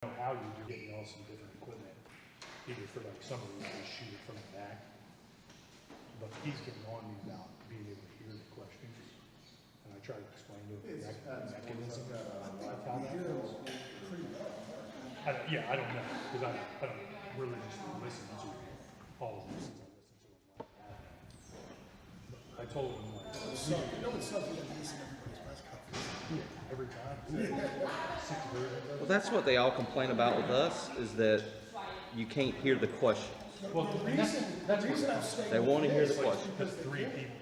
know how you're getting all some different equipment, either for like some of these they shoot it from the back, but he's getting on me about being able to hear the questions, and I try to explain to him the mechanism of how that goes. I don't know, because I don't really just listen to all of this since I listen to them like that. But I told him like, So, you know it's something that listen to everybody's press conference. yeah, every time. Well, that's what they all complain about with us, is that you can't hear the questions. Well, The reason I'm saying They want to hear the the questions. three people.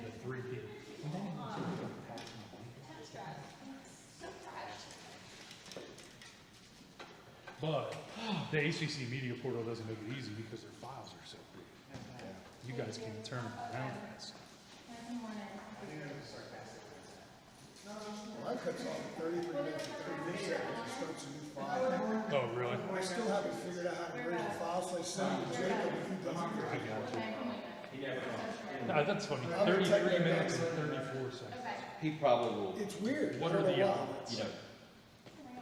But the ACC media portal doesn't make it easy because their files are so big. You guys can't turn them around fast. Well, I cuts off at 33 minutes and 33 seconds and starts a new file. Oh, really? I still haven't figured out how to bridge the file, so I send it to Jacob and he doesn't I get it. got you. That's funny. 33 minutes and 34 seconds. He probably will, It's weird. What I are don't the know odds? why.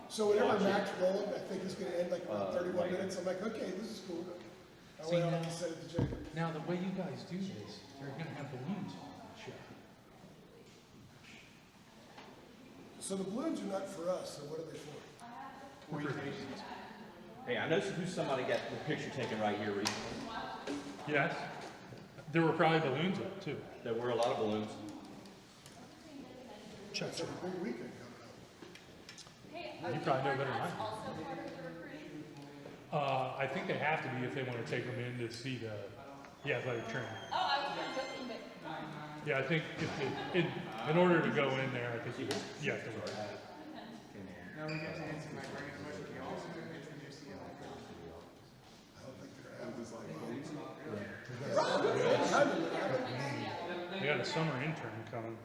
So whenever Mack's rolling, I think it's going to end like about 31 minutes. I'm like, okay, this is cool. I went out and sent it to Jacob. Now, the way you guys do this, you're going to have balloons on the show. So the balloons are not for us, so what are they for? hey, I know who somebody got the picture taken right here recently. Yes. There were probably balloons up too. There were a lot of balloons. Check. It's a big weekend coming You probably know better than I do. I think they have to be if they want to take them in to see the athletic training. Oh, I was kind of joking, but Yeah, I think in order to go in there, I think you have to wear that. Now we get to answer my regular question. We also introduce the We got a summer intern coming.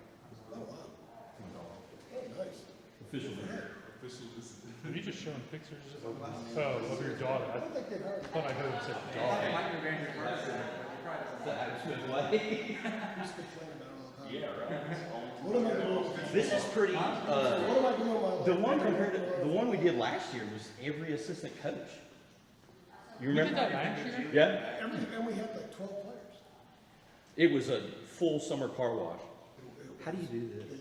Nice. Official. Are you just showing pictures of your daughter? I thought I heard him say daughter. might be very person, but you probably Yeah, right. What am I doing? This is pretty, What am I doing while the one compared to, the one we did last year was every assistant coach. You We did remember? that last year? Yeah. And we had like 12 players. It was a full summer car wash. How do you do this?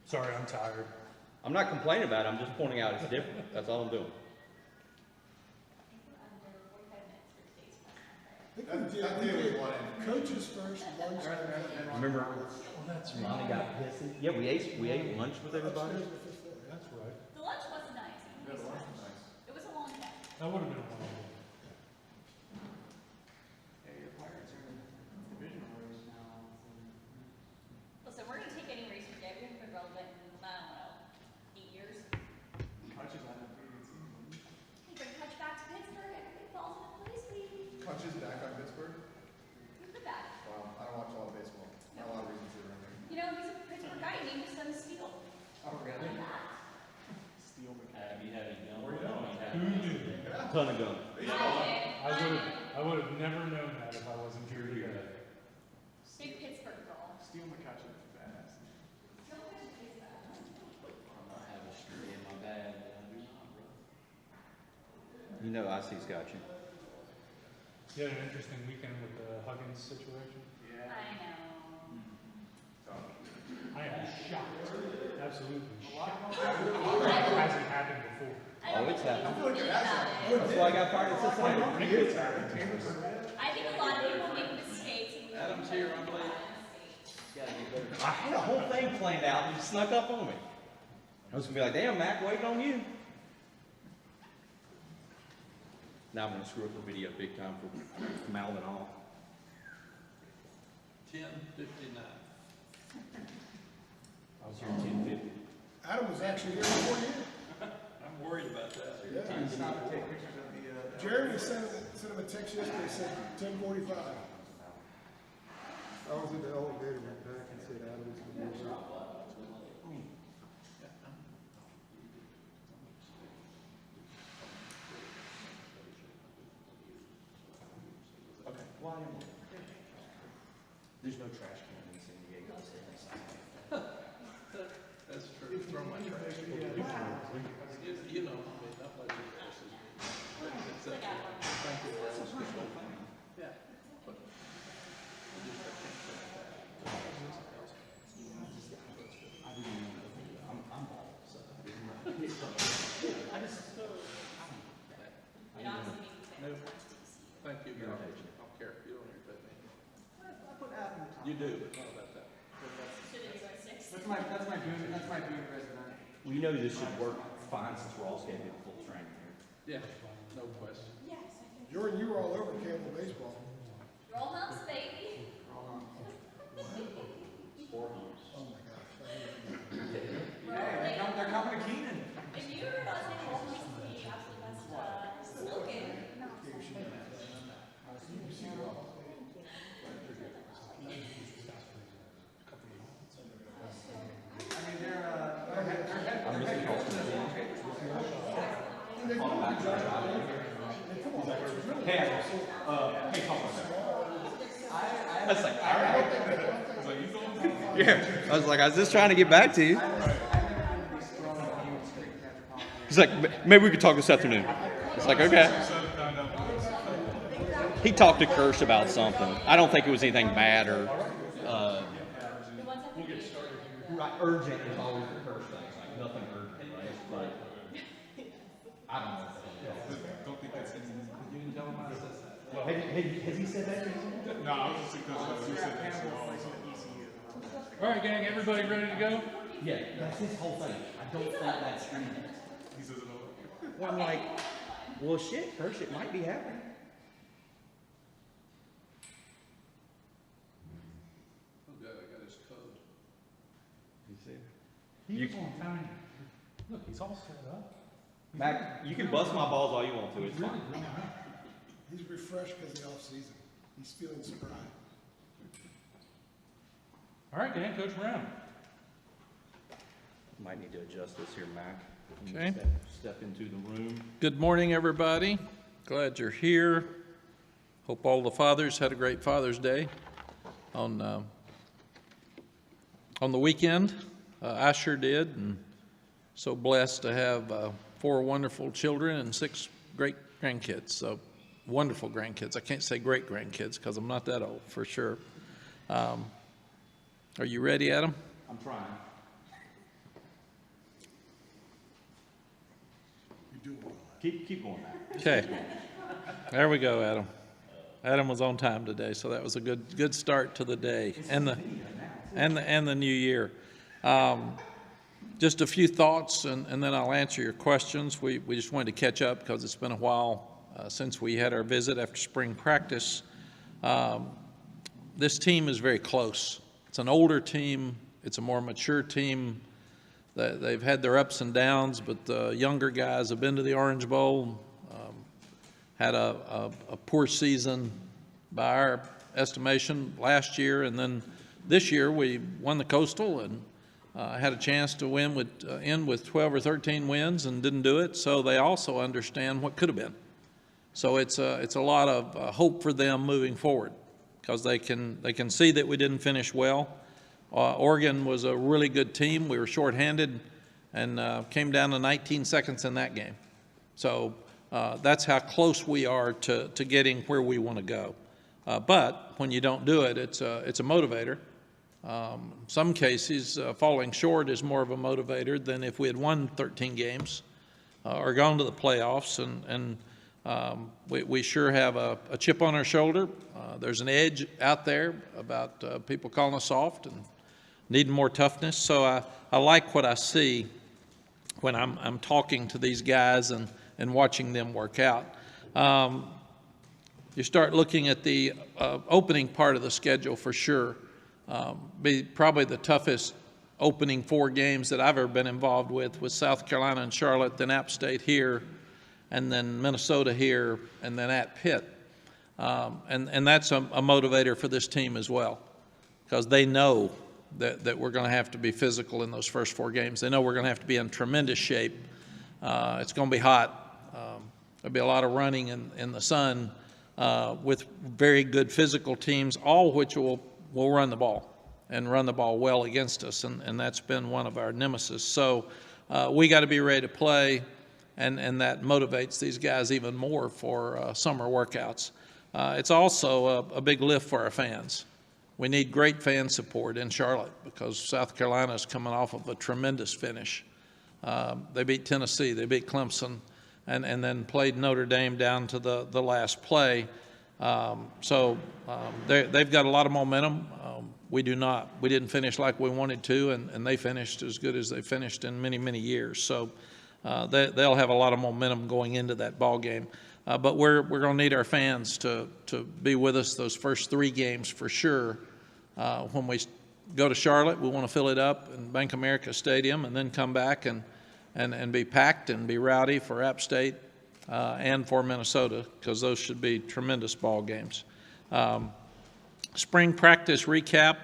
Sorry, I'm tired. I'm not complaining about it, I'm just pointing out it's different. That's all I'm doing. I think we did coaches first, lunch. Remember, That's Lonnie got pissy? Yeah, we ate lunch with everybody. That's right. the lunch was nice. It was a long day. That would have been one. Hey, your Pirates are in divisional race now. Listen, we're going to take any race we get. We haven't been relevant in, I don't know, 8 years. Coaches had a pretty good season. We bring Hutch back to Pittsburgh. Everything falls into place, baby. Punch is back on Pittsburgh? Who's the back? Wow, I don't watch a lot of baseball. Not a lot of reasons to remember. You know, he's a Pittsburgh guy. He named his son Steele. Oh, really? Steel mechanic. Who knew? Ton of gum. I would have never known that if I wasn't here today. Big Pittsburgh girl. Steel mechanic is badass. You know IC's got you. You had an interesting weekend with the Huggins situation. Yeah. I know. I am shocked. Absolutely shocked. It hasn't happened before. Oh, it's happened. I think That's why I got fired at Cincinnati. a lot of people make mistakes. Adam's here, I'm late. I had a whole thing planned out and you snuck up on me. I was gonna be like, damn, Mac, waiting on you. Now I'm gonna screw up the video big time for mouthing off. 10:59. I was here at 10:50. Adam was actually here before you. I'm worried about that. Yeah. Stop and take pictures of the, Jeremy sent him a text yesterday, said 10:45. I was in the elevator went back and said Adam was going to be here. Okay. Why am I? There's no trash can in San Diego. That's true. Throw my trash. You know, I mean, not much. You do, but not about that. Should it go 6? That's my boon resident. Well, you know this should work fine since we're all skating at full strength here. Yeah, no question. Yes, I think. Jordan, you were all over Campbell baseball. Roll humps, baby. Oh my gosh. Hey, they're coming to Keenan. If you were listening, roll humps would be the absolute best slogan. I mean, they're I'm missing Hey, hey, talk about that. I was like, all right. Yeah, I was like, I was just trying to get back to you. He's like, maybe we could talk this afternoon. It's like, okay. He talked to Kirsch about something. I don't think it was anything bad or urgent is always the Kirsch thing. Like nothing urgent, right? But I don't know. Don't think that's anything. You can tell him I said that. Has he said that to you? No, I was just because you said that. All right, gang, everybody ready to go? Yeah, that's his whole thing. I don't think that's true. He says it all. Well, I'm like, well, shit, Kirsch, it might be happening. Oh, God, I got his code. You see? He's on time. Look, he's all set up. Mac, you can bust my balls all you want to. It's fine. He's refreshed because of the off-season. He's feeling spry. All right, gang, Coach Brown. Might need to adjust this here, Mac. Okay. Step into the room. Good morning, everybody. Glad you're here. Hope all the fathers had a great Father's Day on the weekend. I sure did, and so blessed to have 4 wonderful children and 6 great grandkids. So wonderful grandkids. I can't say great grandkids because I'm not that old, for sure. Are you ready, Adam? I'm trying. You're doing well. Keep going, Mac. Okay. There we go, Adam. Adam was on time today, so that was a good start to the day and the new year. Just a few thoughts, and then I'll answer your questions. We just wanted to catch up because it's been a while since we had our visit after spring practice. This team is very close. It's an older team. It's a more mature team. They've had their ups and downs, but the younger guys have been to the Orange Bowl, had a poor season by our estimation last year, and then this year we won the Coastal and had a chance to end with 12 or 13 wins and didn't do it. So they also understand what could have been. So it's a lot of hope for them moving forward because they can see that we didn't finish well. Oregon was a really good team. We were shorthanded and came down to 19 seconds in that game. So that's how close we are to getting where we want to go. But when you don't do it, it's a motivator. Some cases, falling short is more of a motivator than if we had won 13 games or gone to the playoffs. And we sure have a chip on our shoulder. There's an edge out there about people calling us soft and needing more toughness. So I like what I see when I'm talking to these guys and watching them work out. You start looking at the opening part of the schedule for sure. Be probably the toughest opening 4 games that I've ever been involved with South Carolina and Charlotte, then App State here, and then Minnesota here, and then at Pitt. And that's a motivator for this team as well, because they know that we're going to have to be physical in those first 4 games. They know we're going to have to be in tremendous shape. It's going to be hot. There'll be a lot of running in the sun with very good physical teams, all which will run the ball and run the ball well against us, and that's been one of our nemesis. So we got to be ready to play, and that motivates these guys even more for summer workouts. It's also a big lift for our fans. We need great fan support in Charlotte because South Carolina is coming off of a tremendous finish. They beat Tennessee, they beat Clemson, and then played Notre Dame down to the last play. So they've got a lot of momentum. we didn't finish like we wanted to, and they finished as good as they finished in many, many years. So they'll have a lot of momentum going into that ball game. But we're going to need our fans to be with us those first 3 games for sure. When we go to Charlotte, we want to fill it up in Bank of America Stadium, and then come back and be packed and be rowdy for App State and for Minnesota, because those should be tremendous ball games. Spring practice recap.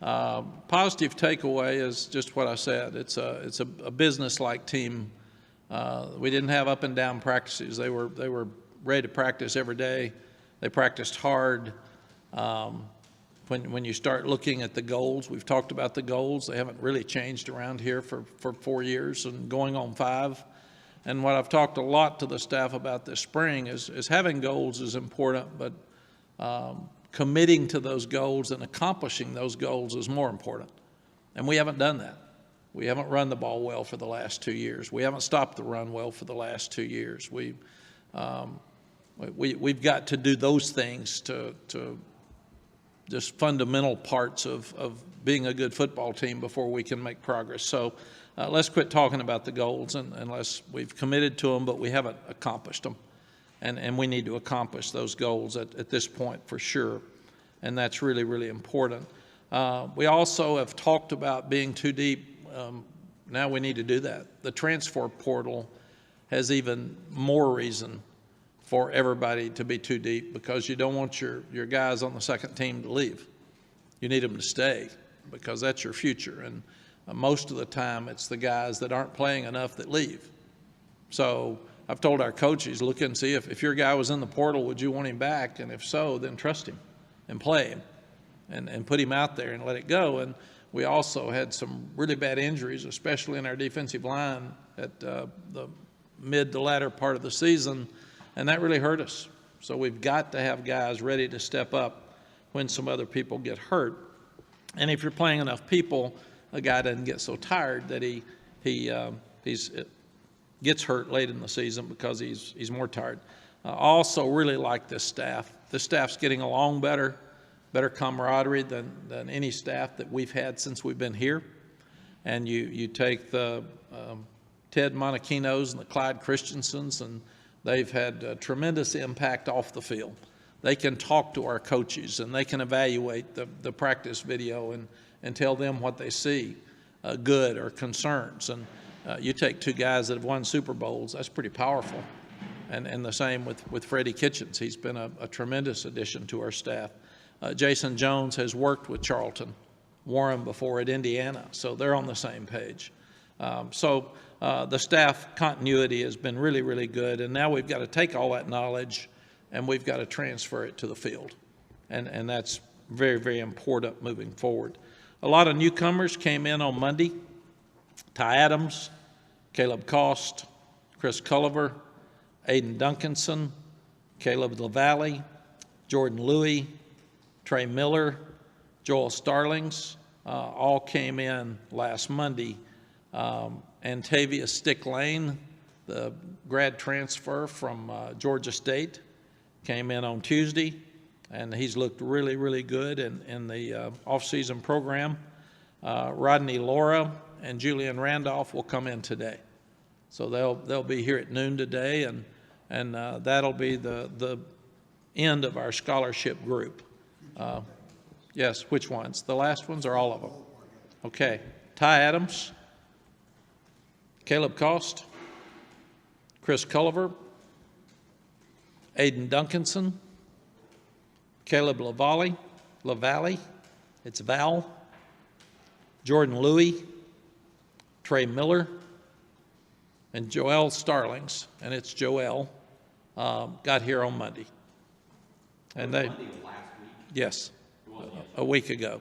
Positive takeaway is just what I said. It's a business-like team. We didn't have up and down practices. They were ready to practice every day. They practiced hard. When you start looking at the goals, we've talked about the goals. They haven't really changed around here for 4 years and going on 5. And what I've talked a lot to the staff about this spring is having goals is important, but committing to those goals and accomplishing those goals is more important. And we haven't done that. We haven't run the ball well for the last 2 years. We haven't stopped the run well for the last 2 years. We've got to do those things to just fundamental parts of being a good football team before we can make progress. So let's quit talking about the goals unless we've committed to them, but we haven't accomplished them. And we need to accomplish those goals at this point for sure. And that's really, really important. We also have talked about being too deep. Now we need to do that. The transfer portal has even more reason for everybody to be too deep, because you don't want your guys on the second team to leave. You need them to stay, because that's your future. And most of the time it's the guys that aren't playing enough that leave. So I've told our coaches, look and see if your guy was in the portal, would you want him back? And if so, then trust him and play him and put him out there and let it go. And we also had some really bad injuries, especially in our defensive line at the mid to latter part of the season, and that really hurt us. So we've got to have guys ready to step up when some other people get hurt. And if you're playing enough people, a guy doesn't get so tired that he gets hurt late in the season because he's more tired. I also really like this staff. This staff's getting along better camaraderie than any staff that we've had since we've been here. And you take the Ted Monachino's and the Clyde Christensens, and they've had a tremendous impact off the field. They can talk to our coaches, and they can evaluate the practice video and tell them what they see, good or concerns. And you take 2 guys that have won Super Bowls, that's pretty powerful. And the same with Freddie Kitchens. He's been a tremendous addition to our staff. Jason Jones has worked with Charlton Warren before at Indiana, so they're on the same page. So the staff continuity has been really, really good, and now we've got to take all that knowledge and we've got to transfer it to the field. And that's very, very important moving forward. A lot of newcomers came in on Monday. Ty Adams, Caleb Cost, Chris Culliver, Aiden Duncanson, Caleb LaValle, Jordan Louis, Trey Miller, Joel Starlings, all came in last Monday. Antavius Stick Lane, the grad transfer from Georgia State, came in on Tuesday, and he's looked really, really good in the off-season program. Rodney Laura and Julian Randolph will come in today. So they'll be here at noon today, and that'll be the end of our scholarship group. Yes, which ones? The last ones or all of them? Okay. Ty Adams, Caleb Cost, Chris Culliver, Aiden Duncanson, Caleb LaValle, it's Val, Jordan Louis, Trey Miller, and Joel Starlings, and it's Joel, got here on Monday. And they, Monday of last week? yes, a week ago.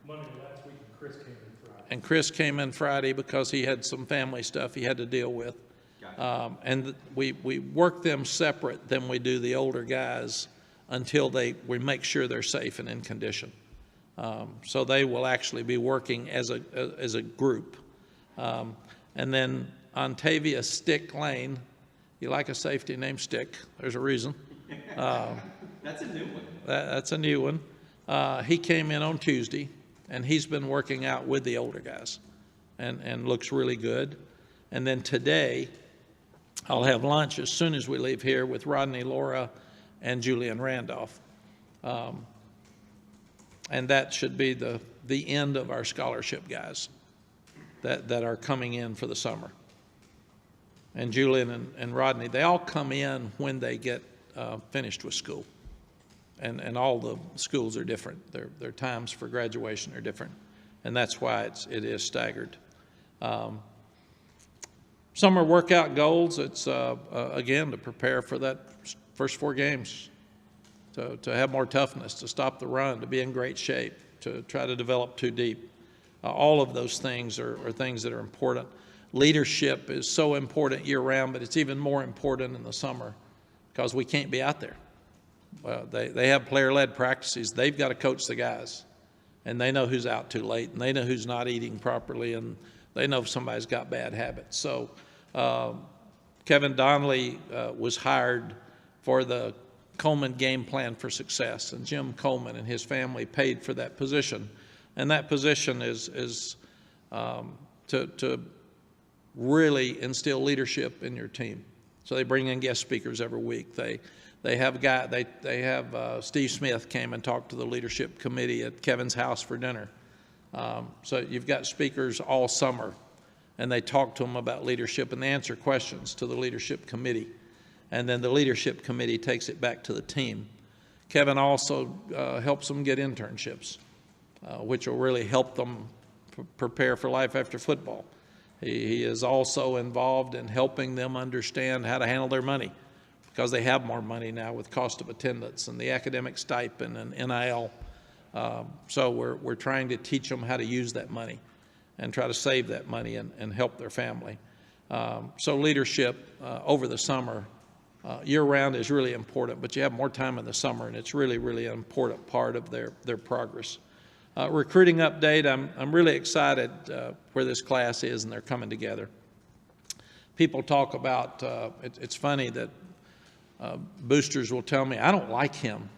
Monday last week, and Chris came in Friday. And Chris came in Friday because he had some family stuff he had to deal with. And we work them separate than we do the older guys until we make sure they're safe and in condition. So they will actually be working as a group. And then Ontavia Stick Lane, you like a safety named Stick, there's a reason. That's a new one. That's a new one. He came in on Tuesday, and he's been working out with the older guys and looks really good. And then today, I'll have lunch as soon as we leave here with Rodney Laura and Julian Randolph. And that should be the end of our scholarship guys that are coming in for the summer. And Julian and Rodney, they all come in when they get finished with school. And all the schools are different. Their times for graduation are different. And that's why it is staggered. Summer workout goals, it's, again, to prepare for that first 4 games, to have more toughness, to stop the run, to be in great shape, to try to develop too deep. All of those things are things that are important. Leadership is so important year-round, but it's even more important in the summer because we can't be out there. They have player-led practices. They've got to coach the guys, and they know who's out too late, and they know who's not eating properly, and they know if somebody's got bad habits. So Kevin Donnelly was hired for the Coleman Game Plan for Success, and Jim Coleman and his family paid for that position. And that position is to really instill leadership in your team. So they bring in guest speakers every week. They have Steve Smith came and talked to the leadership committee at Kevin's house for dinner. So you've got speakers all summer, and they talk to them about leadership, and they answer questions to the leadership committee. And then the leadership committee takes it back to the team. Kevin also helps them get internships, which will really help them prepare for life after football. He is also involved in helping them understand how to handle their money, because they have more money now with cost of attendance and the academic stipend and NIL. So we're trying to teach them how to use that money and try to save that money and help their family. So leadership over the summer, year-round, is really important, but you have more time in the summer, and it's really, really an important part of their progress. Recruiting update, I'm really excited where this class is, and they're coming together. People talk about, it's funny that boosters will tell me, I don't like him.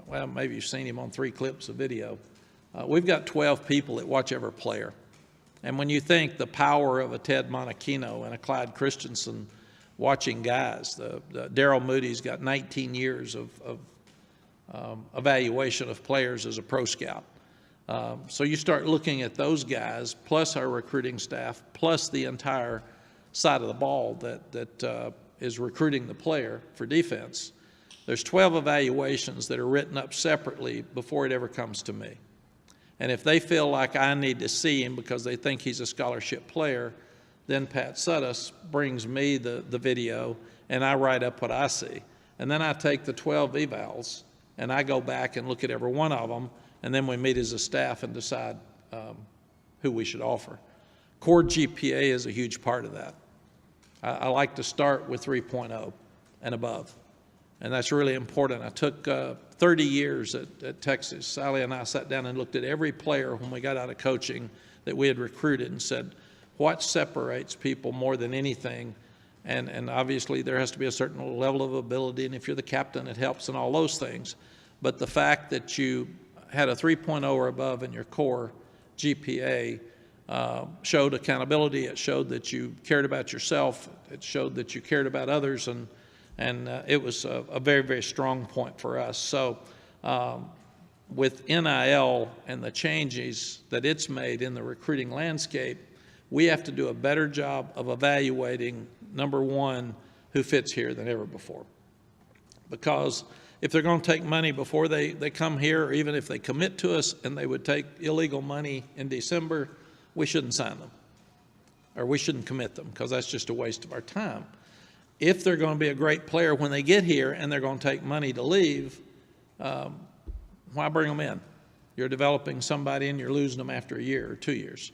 Well, maybe you've seen him on 3 clips of video. We've got 12 people that watch every player. And when you think the power of a Ted Monachino and a Clyde Christensen watching guys, the Darryl Moody's got 19 years of evaluation of players as a pro scout. So you start looking at those guys, plus our recruiting staff, plus the entire side of the ball that is recruiting the player for defense. There's 12 evaluations that are written up separately before it ever comes to me. And if they feel like I need to see him because they think he's a scholarship player, then Pat Suddas brings me the video, and I write up what I see. And then I take the 12 evals, and I go back and look at every one of them, and then we meet as a staff and decide who we should offer. Core GPA is a huge part of that. I like to start with 3.0 and above, and that's really important. I took 30 years at Texas. Sally and I sat down and looked at every player when we got out of coaching that we had recruited and said, what separates people more than anything? And obviously there has to be a certain level of ability, and if you're the captain, it helps, and all those things. But the fact that you had a 3.0 or above in your core GPA showed accountability. It showed that you cared about yourself. It showed that you cared about others, and it was a very, very strong point for us. So with NIL and the changes that it's made in the recruiting landscape, we have to do a better job of evaluating, number one, who fits here than ever before. Because if they're going to take money before they come here, or even if they commit to us and they would take illegal money in December, we shouldn't sign them, or we shouldn't commit them, because that's just a waste of our time. If they're going to be a great player when they get here and they're going to take money to leave, why bring them in? You're developing somebody and you're losing them after a year or 2 years.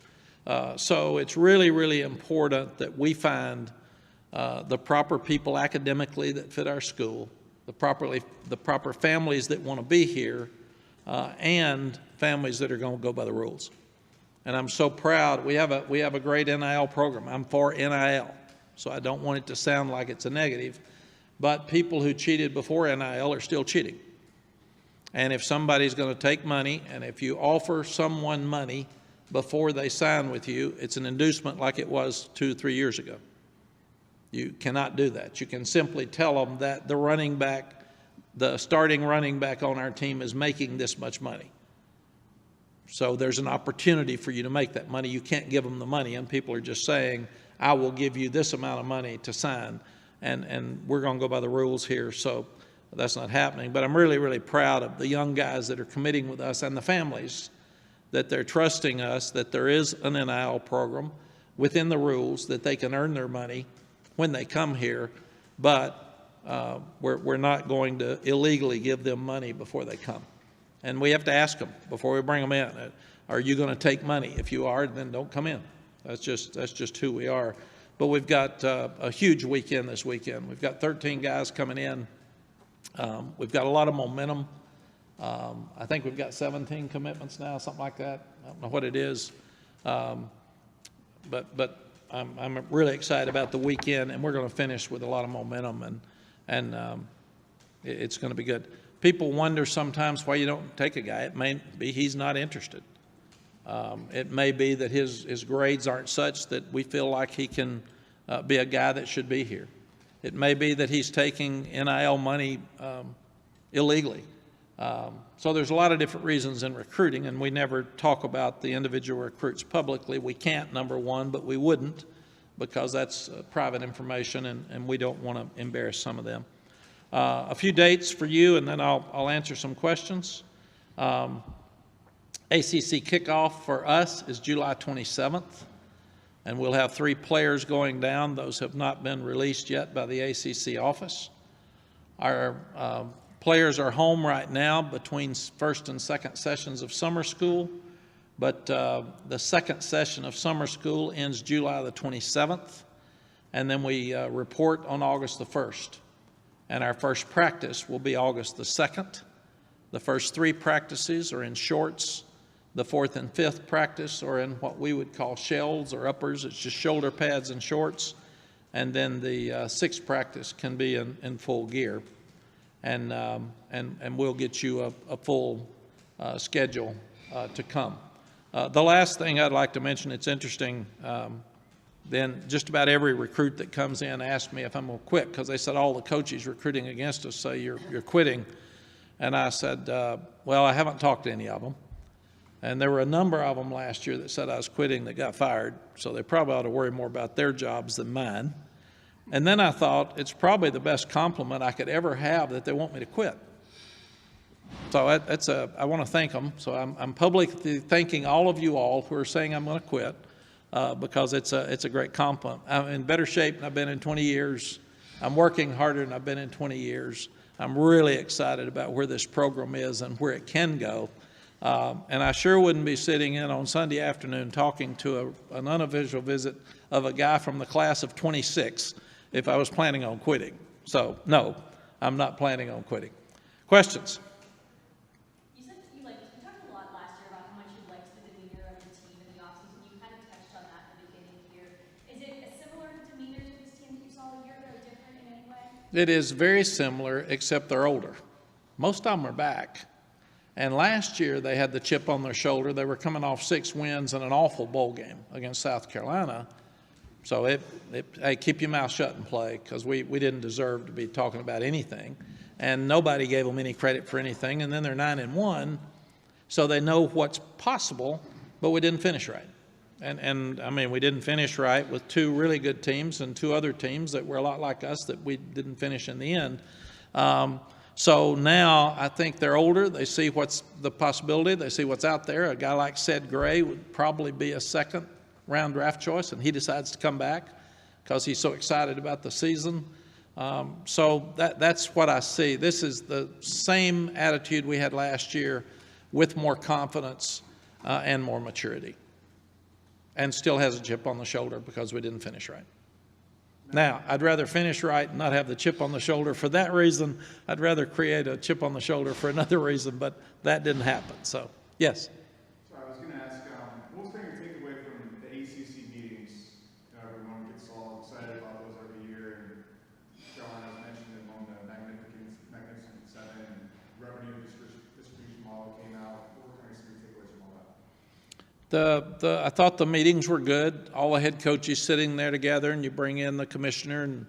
So it's really, really important that we find the proper people academically that fit our school, the proper families that want to be here, and families that are going to go by the rules. And I'm so proud. We have a great NIL program. I'm for NIL, so I don't want it to sound like it's a negative. But people who cheated before NIL are still cheating. And if somebody's going to take money, and if you offer someone money before they sign with you, it's an inducement like it was 2 or 3 years ago. You cannot do that. You can simply tell them that the running back, the starting running back on our team is making this much money. So there's an opportunity for you to make that money. You can't give them the money, and people are just saying, I will give you this amount of money to sign, and we're going to go by the rules here, so that's not happening. But I'm really, really proud of the young guys that are committing with us and the families, that they're trusting us, that there is an NIL program within the rules, that they can earn their money when they come here, but we're not going to illegally give them money before they come. And we have to ask them before we bring them in, are you going to take money? If you are, then don't come in. That's just who we are. But we've got a huge weekend this weekend. We've got 13 guys coming in. We've got a lot of momentum. I think we've got 17 commitments now, something like that. I don't know what it is. But I'm really excited about the weekend, and we're going to finish with a lot of momentum, and it's going to be good. People wonder sometimes why you don't take a guy. It may be he's not interested. It may be that his grades aren't such that we feel like he can be a guy that should be here. It may be that he's taking NIL money illegally. So there's a lot of different reasons in recruiting, and we never talk about the individual recruits publicly. We can't, number one, but we wouldn't, because that's private information, and we don't want to embarrass some of them. A few dates for you, and then I'll answer some questions. ACC kickoff for us is July 27th, and we'll have 3 players going down. Those have not been released yet by the ACC office. Our players are home right now between first and second sessions of summer school, but the second session of summer school ends July the 27th, and then we report on August the 1st. And our first practice will be August the 2nd. The first 3 practices are in shorts. The 4th and 5th practice are in what we would call shells or uppers. It's just shoulder pads and shorts. And then the 6th practice can be in full gear. And we'll get you a full schedule to come. The last thing I'd like to mention, it's interesting, then just about every recruit that comes in asks me if I'm going to quit, because they said all the coaches recruiting against us say you're quitting. And I said, well, I haven't talked to any of them. And there were a number of them last year that said I was quitting that got fired, so they probably ought to worry more about their jobs than mine. And then I thought it's probably the best compliment I could ever have that they want me to quit. So I want to thank them. So I'm publicly thanking all of you all who are saying I'm going to quit. Because it's a great compliment. I'm in better shape than I've been in 20 years. I'm working harder than I've been in 20 years. I'm really excited about where this program is and where it can go. And I sure wouldn't be sitting in on Sunday afternoon talking to an unofficial visit of a guy from the class of 26 if I was planning on quitting. So, no, I'm not planning on quitting. Questions? You said you talked a lot last year about how much you liked the demeanor of the team in the offseason. You kind of touched on that at the beginning here. Is it a similar demeanor to this team that you saw a year ago, different in any way? It is very similar, except they're older. Most of them are back. And last year they had the chip on their shoulder. They were coming off 6 wins and an awful bowl game against South Carolina. So hey, keep your mouth shut and play, because we didn't deserve to be talking about anything. And nobody gave them any credit for anything. And then they're 9-1, so they know what's possible, but we didn't finish right. And I mean, we didn't finish right with 2 really good teams and 2 other teams that were a lot like us that we didn't finish in the end. So now I think they're older. They see what's the possibility. They see what's out there. A guy like Ced Gray would probably be a 2nd-round draft choice, and he decides to come back because he's so excited about the season. So that's what I see. This is the same attitude we had last year with more confidence and more maturity, and still has a chip on the shoulder because we didn't finish right. Now, I'd rather finish right and not have the chip on the shoulder for that reason. I'd rather create a chip on the shoulder for another reason, but that didn't happen. So, yes? So I was going to ask, what's been your takeaway from the ACC meetings? Everyone gets all excited about those every year, and John has mentioned among the Magnificent Seven and revenue I thought the meetings were good. All the head coaches sitting there together, and you bring in the commissioner and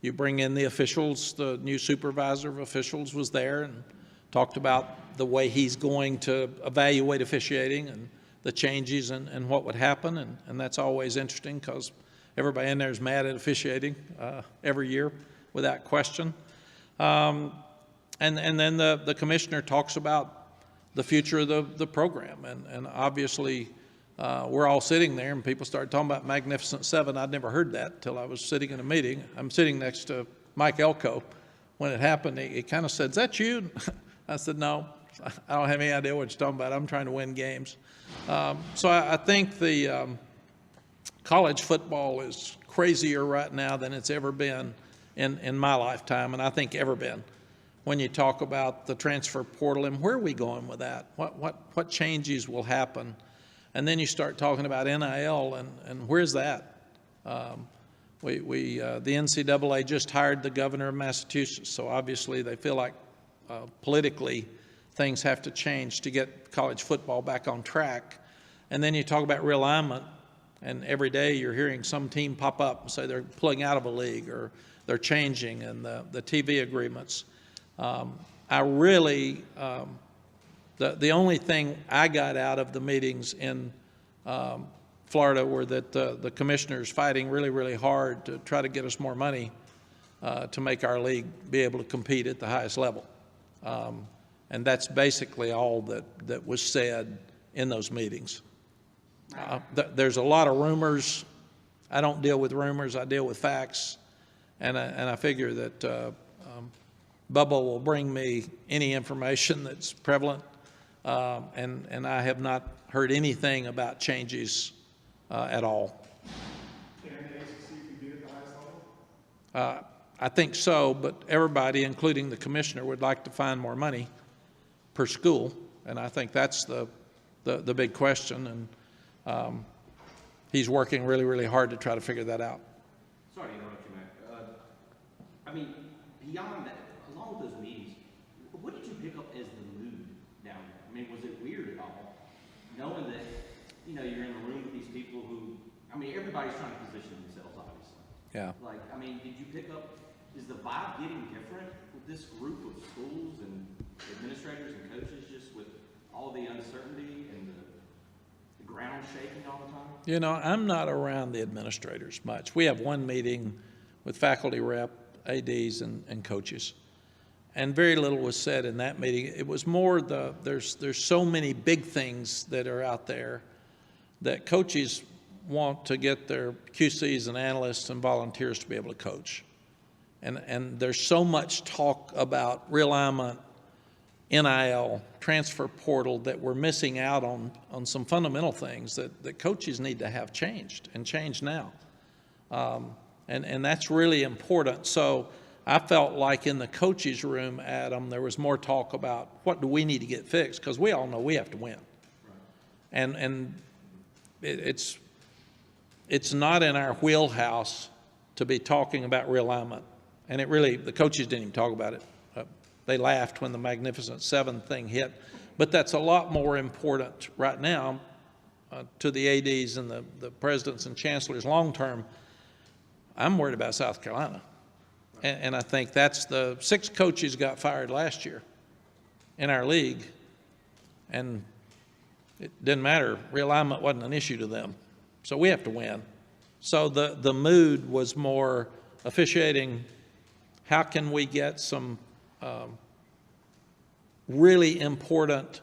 you bring in the officials. The new supervisor of officials was there and talked about the way he's going to evaluate officiating and the changes and what would happen. And that's always interesting because everybody in there is mad at officiating every year without question. And then the commissioner talks about the future of the program. And obviously, we're all sitting there and people started talking about Magnificent Seven. I'd never heard that till I was sitting in a meeting. I'm sitting next to Mike Elko. When it happened, he kind of said, "Is that you?" I said, "No, I don't have any idea what you're talking about. I'm trying to win games." So I think the college football is crazier right now than it's ever been in my lifetime, and I think ever been. When you talk about the transfer portal and where are we going with that? What changes will happen? And then you start talking about NIL and where's that? The NCAA just hired the governor of Massachusetts, so obviously they feel like politically things have to change to get college football back on track. And then you talk about realignment, and every day you're hearing some team pop up and say they're pulling out of a league or they're changing, and the TV agreements. I really, the only thing I got out of the meetings in Florida were that the commissioners fighting really, really hard to try to get us more money to make our league be able to compete at the highest level. And that's basically all that was said in those meetings. There's a lot of rumors. I don't deal with rumors. I deal with facts. And I figure that Bubba will bring me any information that's prevalent. And I have not heard anything about changes at all. Can the ACC compete at the highest level? I think so, but everybody, including the commissioner, would like to find more money per school, and I think that's the big question, and he's working really, really hard to try to figure that out. Sorry to interrupt you, Mac. I mean, beyond that, along with those meetings, what did you pick up as the mood down there? I mean, was it weird at all, knowing that, you know, you're in a room with these people who, I mean, everybody's trying to position themselves, obviously. Yeah. Like, I mean, did you pick up, is the vibe getting different with this group of schools and administrators and coaches, just with all the uncertainty and the ground shaking all the time? You know, I'm not around the administrators much. We have one meeting with faculty rep, ADs, and coaches. And very little was said in that meeting. It was more there's so many big things that are out there that coaches want to get their QCs and analysts and volunteers to be able to coach. And there's so much talk about realignment, NIL, transfer portal, that we're missing out on some fundamental things that coaches need to have changed, and changed now. And that's really important. So I felt like in the coaches' room, Adam, there was more talk about what do we need to get fixed, because we all know we have to win. Right. And it's not in our wheelhouse to be talking about realignment. And it really, the coaches didn't even talk about it. They laughed when the Magnificent Seven thing hit. But that's a lot more important right now to the ADs and the presidents and chancellors long term. I'm worried about South Carolina. And I think that's the 6 coaches got fired last year in our league. And it didn't matter. Realignment wasn't an issue to them. So we have to win. So the mood was more officiating. How can we get some really important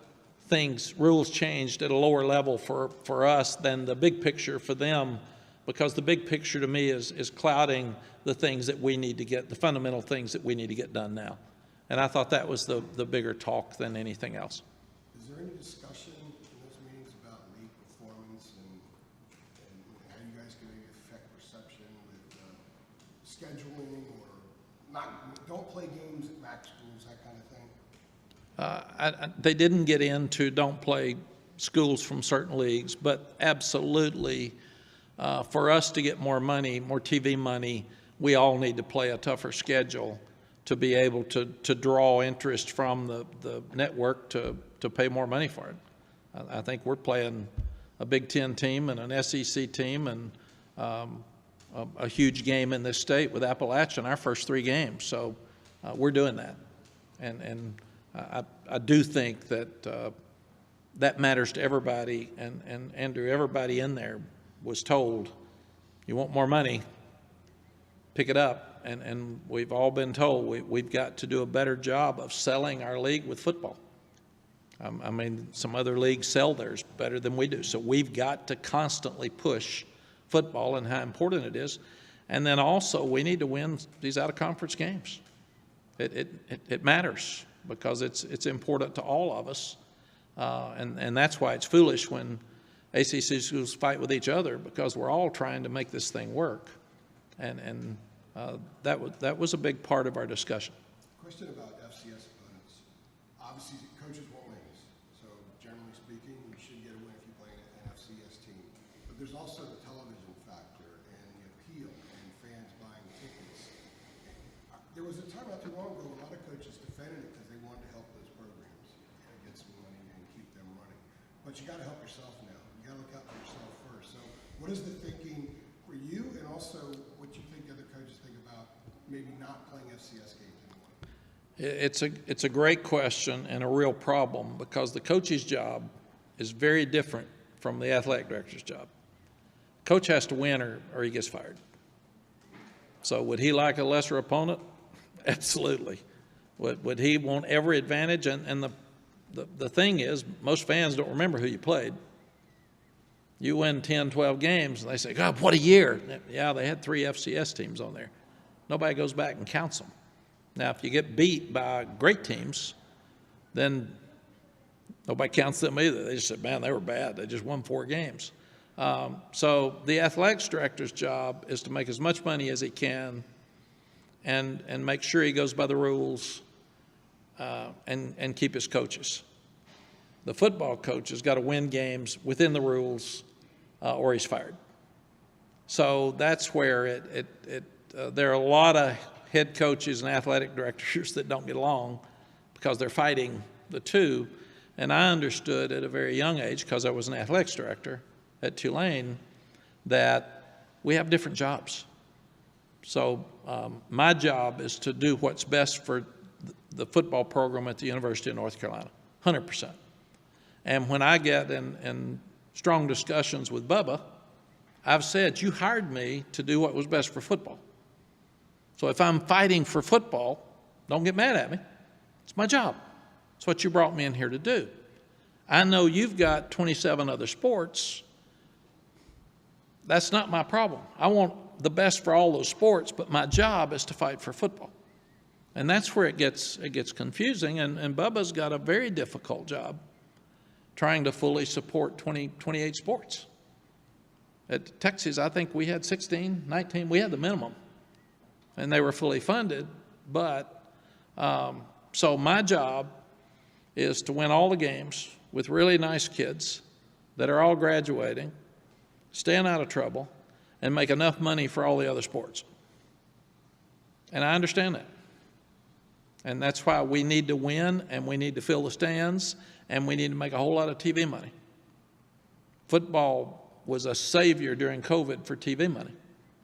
things, rules changed at a lower level for us than the big picture for them, because the big picture to me is clouding the things that we need to get, the fundamental things that we need to get done now. And I thought that was the bigger talk than anything else. Is there any discussion in those meetings about league performance and how you guys can maybe affect perception with scheduling, or don't play games at Mack schools, that kind of thing? They didn't get into don't play schools from certain leagues, but absolutely for us to get more money, more TV money, we all need to play a tougher schedule to be able to draw interest from the network to pay more money for it. I think we're playing a Big Ten team and an SEC team and a huge game in this state with Appalachian our first 3 games. So we're doing that. And I do think that that matters to everybody, and Andrew, everybody in there was told, you want more money, pick it up. And we've all been told we've got to do a better job of selling our league with football. I mean, some other leagues sell theirs better than we do. So we've got to constantly push football and how important it is. And then also we need to win these out-of-conference games. It matters because it's important to all of us. And that's why it's foolish when ACC schools fight with each other, because we're all trying to make this thing work. And that was a big part of our discussion. Question about FCS opponents. Obviously, coaches want wins. So generally speaking, you should get a win if you play an FCS team. But there's also the television factor and the appeal and fans buying tickets. There was a time not too long ago, a lot of coaches defended it because they wanted to help those programs get some money and keep them running. But you got to help yourself now. You got to look out for yourself first. So what is the thinking for you, and also what you think other coaches think about maybe not playing FCS games anymore? It's a great question and a real problem, because the coach's job is very different from the athletic director's job. Coach has to win or he gets fired. So would he like a lesser opponent? Absolutely. Would he want every advantage? And the thing is, most fans don't remember who you played. You win 10, 12 games, and they say, God, what a year. Yeah, they had 3 FCS teams on there. Nobody goes back and counts them. Now, if you get beat by great teams, then nobody counts them either. They just said, man, they were bad. They just won 4 games. So the athletics director's job is to make as much money as he can and make sure he goes by the rules and keep his coaches. The football coach has got to win games within the rules or he's fired. So that's where there are a lot of head coaches and athletic directors that don't get along because they're fighting the two. And I understood at a very young age, because I was an athletics director at Tulane, that we have different jobs. So my job is to do what's best for the football program at the University of North Carolina, 100%. And when I get in strong discussions with Bubba, I've said, you hired me to do what was best for football. So if I'm fighting for football, don't get mad at me. It's my job. It's what you brought me in here to do. I know you've got 27 other sports. That's not my problem. I want the best for all those sports, but my job is to fight for football. And that's where it gets confusing, and Bubba's got a very difficult job trying to fully support 28 sports. At Texas, I think we had 16, 19, we had the minimum, and they were fully funded. But so my job is to win all the games with really nice kids that are all graduating, staying out of trouble, and make enough money for all the other sports. And I understand that. And that's why we need to win, and we need to fill the stands, and we need to make a whole lot of TV money. Football was a savior during COVID for TV money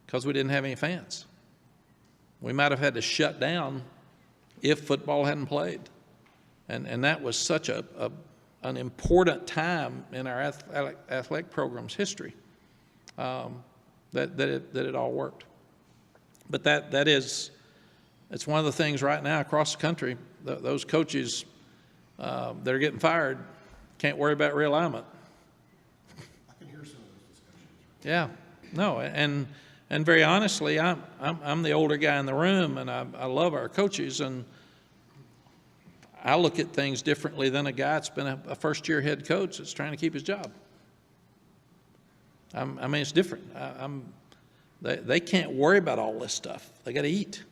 because we didn't have any fans. We might have had to shut down if football hadn't played. And that was such an important time in our athletic program's history that it all worked. But it's one of the things right now across the country, those coaches that are getting fired can't worry about realignment. I can hear some of those discussions. Yeah, no, and very honestly, I'm the older guy in the room, and I love our coaches, and I look at things differently than a guy that's been a first-year head coach that's trying to keep his job. I mean, it's different. They can't worry about all this stuff. They got to eat.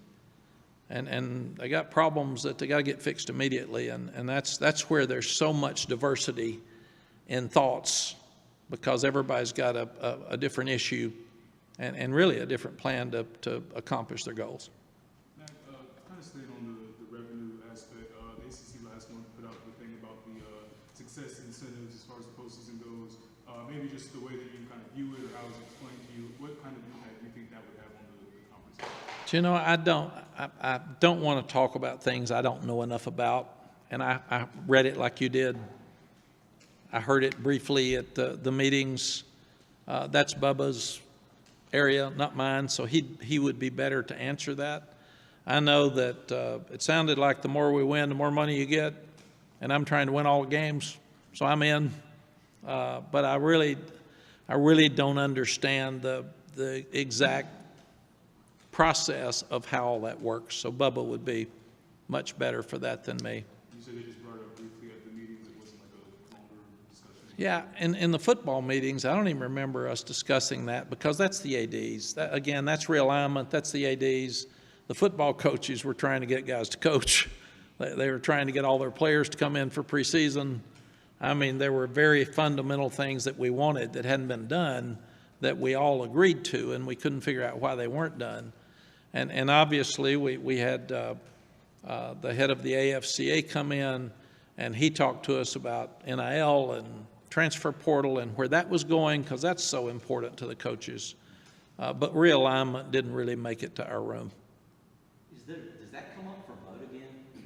And they got problems that they got to get fixed immediately, and that's where there's so much diversity in thoughts, because everybody's got a different issue and really a different plan to accomplish their goals. Mack, kind of staying on the revenue aspect, the ACC last month put out the thing about the success incentives as far as the postseason goes. maybe just the way that you kind of view it or how it's explained to you, what kind of impact do you think that would have on the conversation? Do you know, I don't want to talk about things I don't know enough about, and I read it like you did. I heard it briefly at the meetings. That's Bubba's area, not mine, so he would be better to answer that. I know that it sounded like the more we win, the more money you get, and I'm trying to win all the games, so I'm in. But I really don't understand the exact process of how all that works. So Bubba would be much better for that than me. You said they just brought it up briefly at the meetings. It wasn't like a longer discussion. Yeah, in the football meetings, I don't even remember us discussing that because that's the ADs. Again, that's realignment. That's the ADs. The football coaches were trying to get guys to coach. They were trying to get all their players to come in for preseason. I mean, there were very fundamental things that we wanted that hadn't been done that we all agreed to, and we couldn't figure out why they weren't done. And obviously, we had the head of the AFCA come in, and he talked to us about NIL and transfer portal and where that was going, because that's so important to the coaches. But realignment didn't really make it to our room. Does that come up for vote again with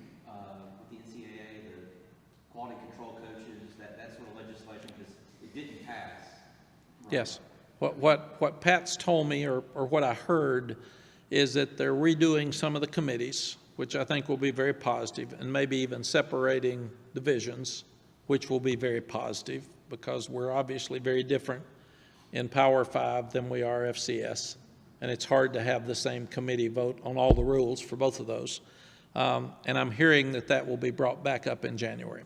the NCAA, the quality control coaches, that sort of legislation? Because it didn't pass. Right? Yes. What Pat's told me, or what I heard, is that they're redoing some of the committees, which I think will be very positive, and maybe even separating divisions, which will be very positive, because we're obviously very different in Power 5 than we are FCS, and it's hard to have the same committee vote on all the rules for both of those. And I'm hearing that will be brought back up in January.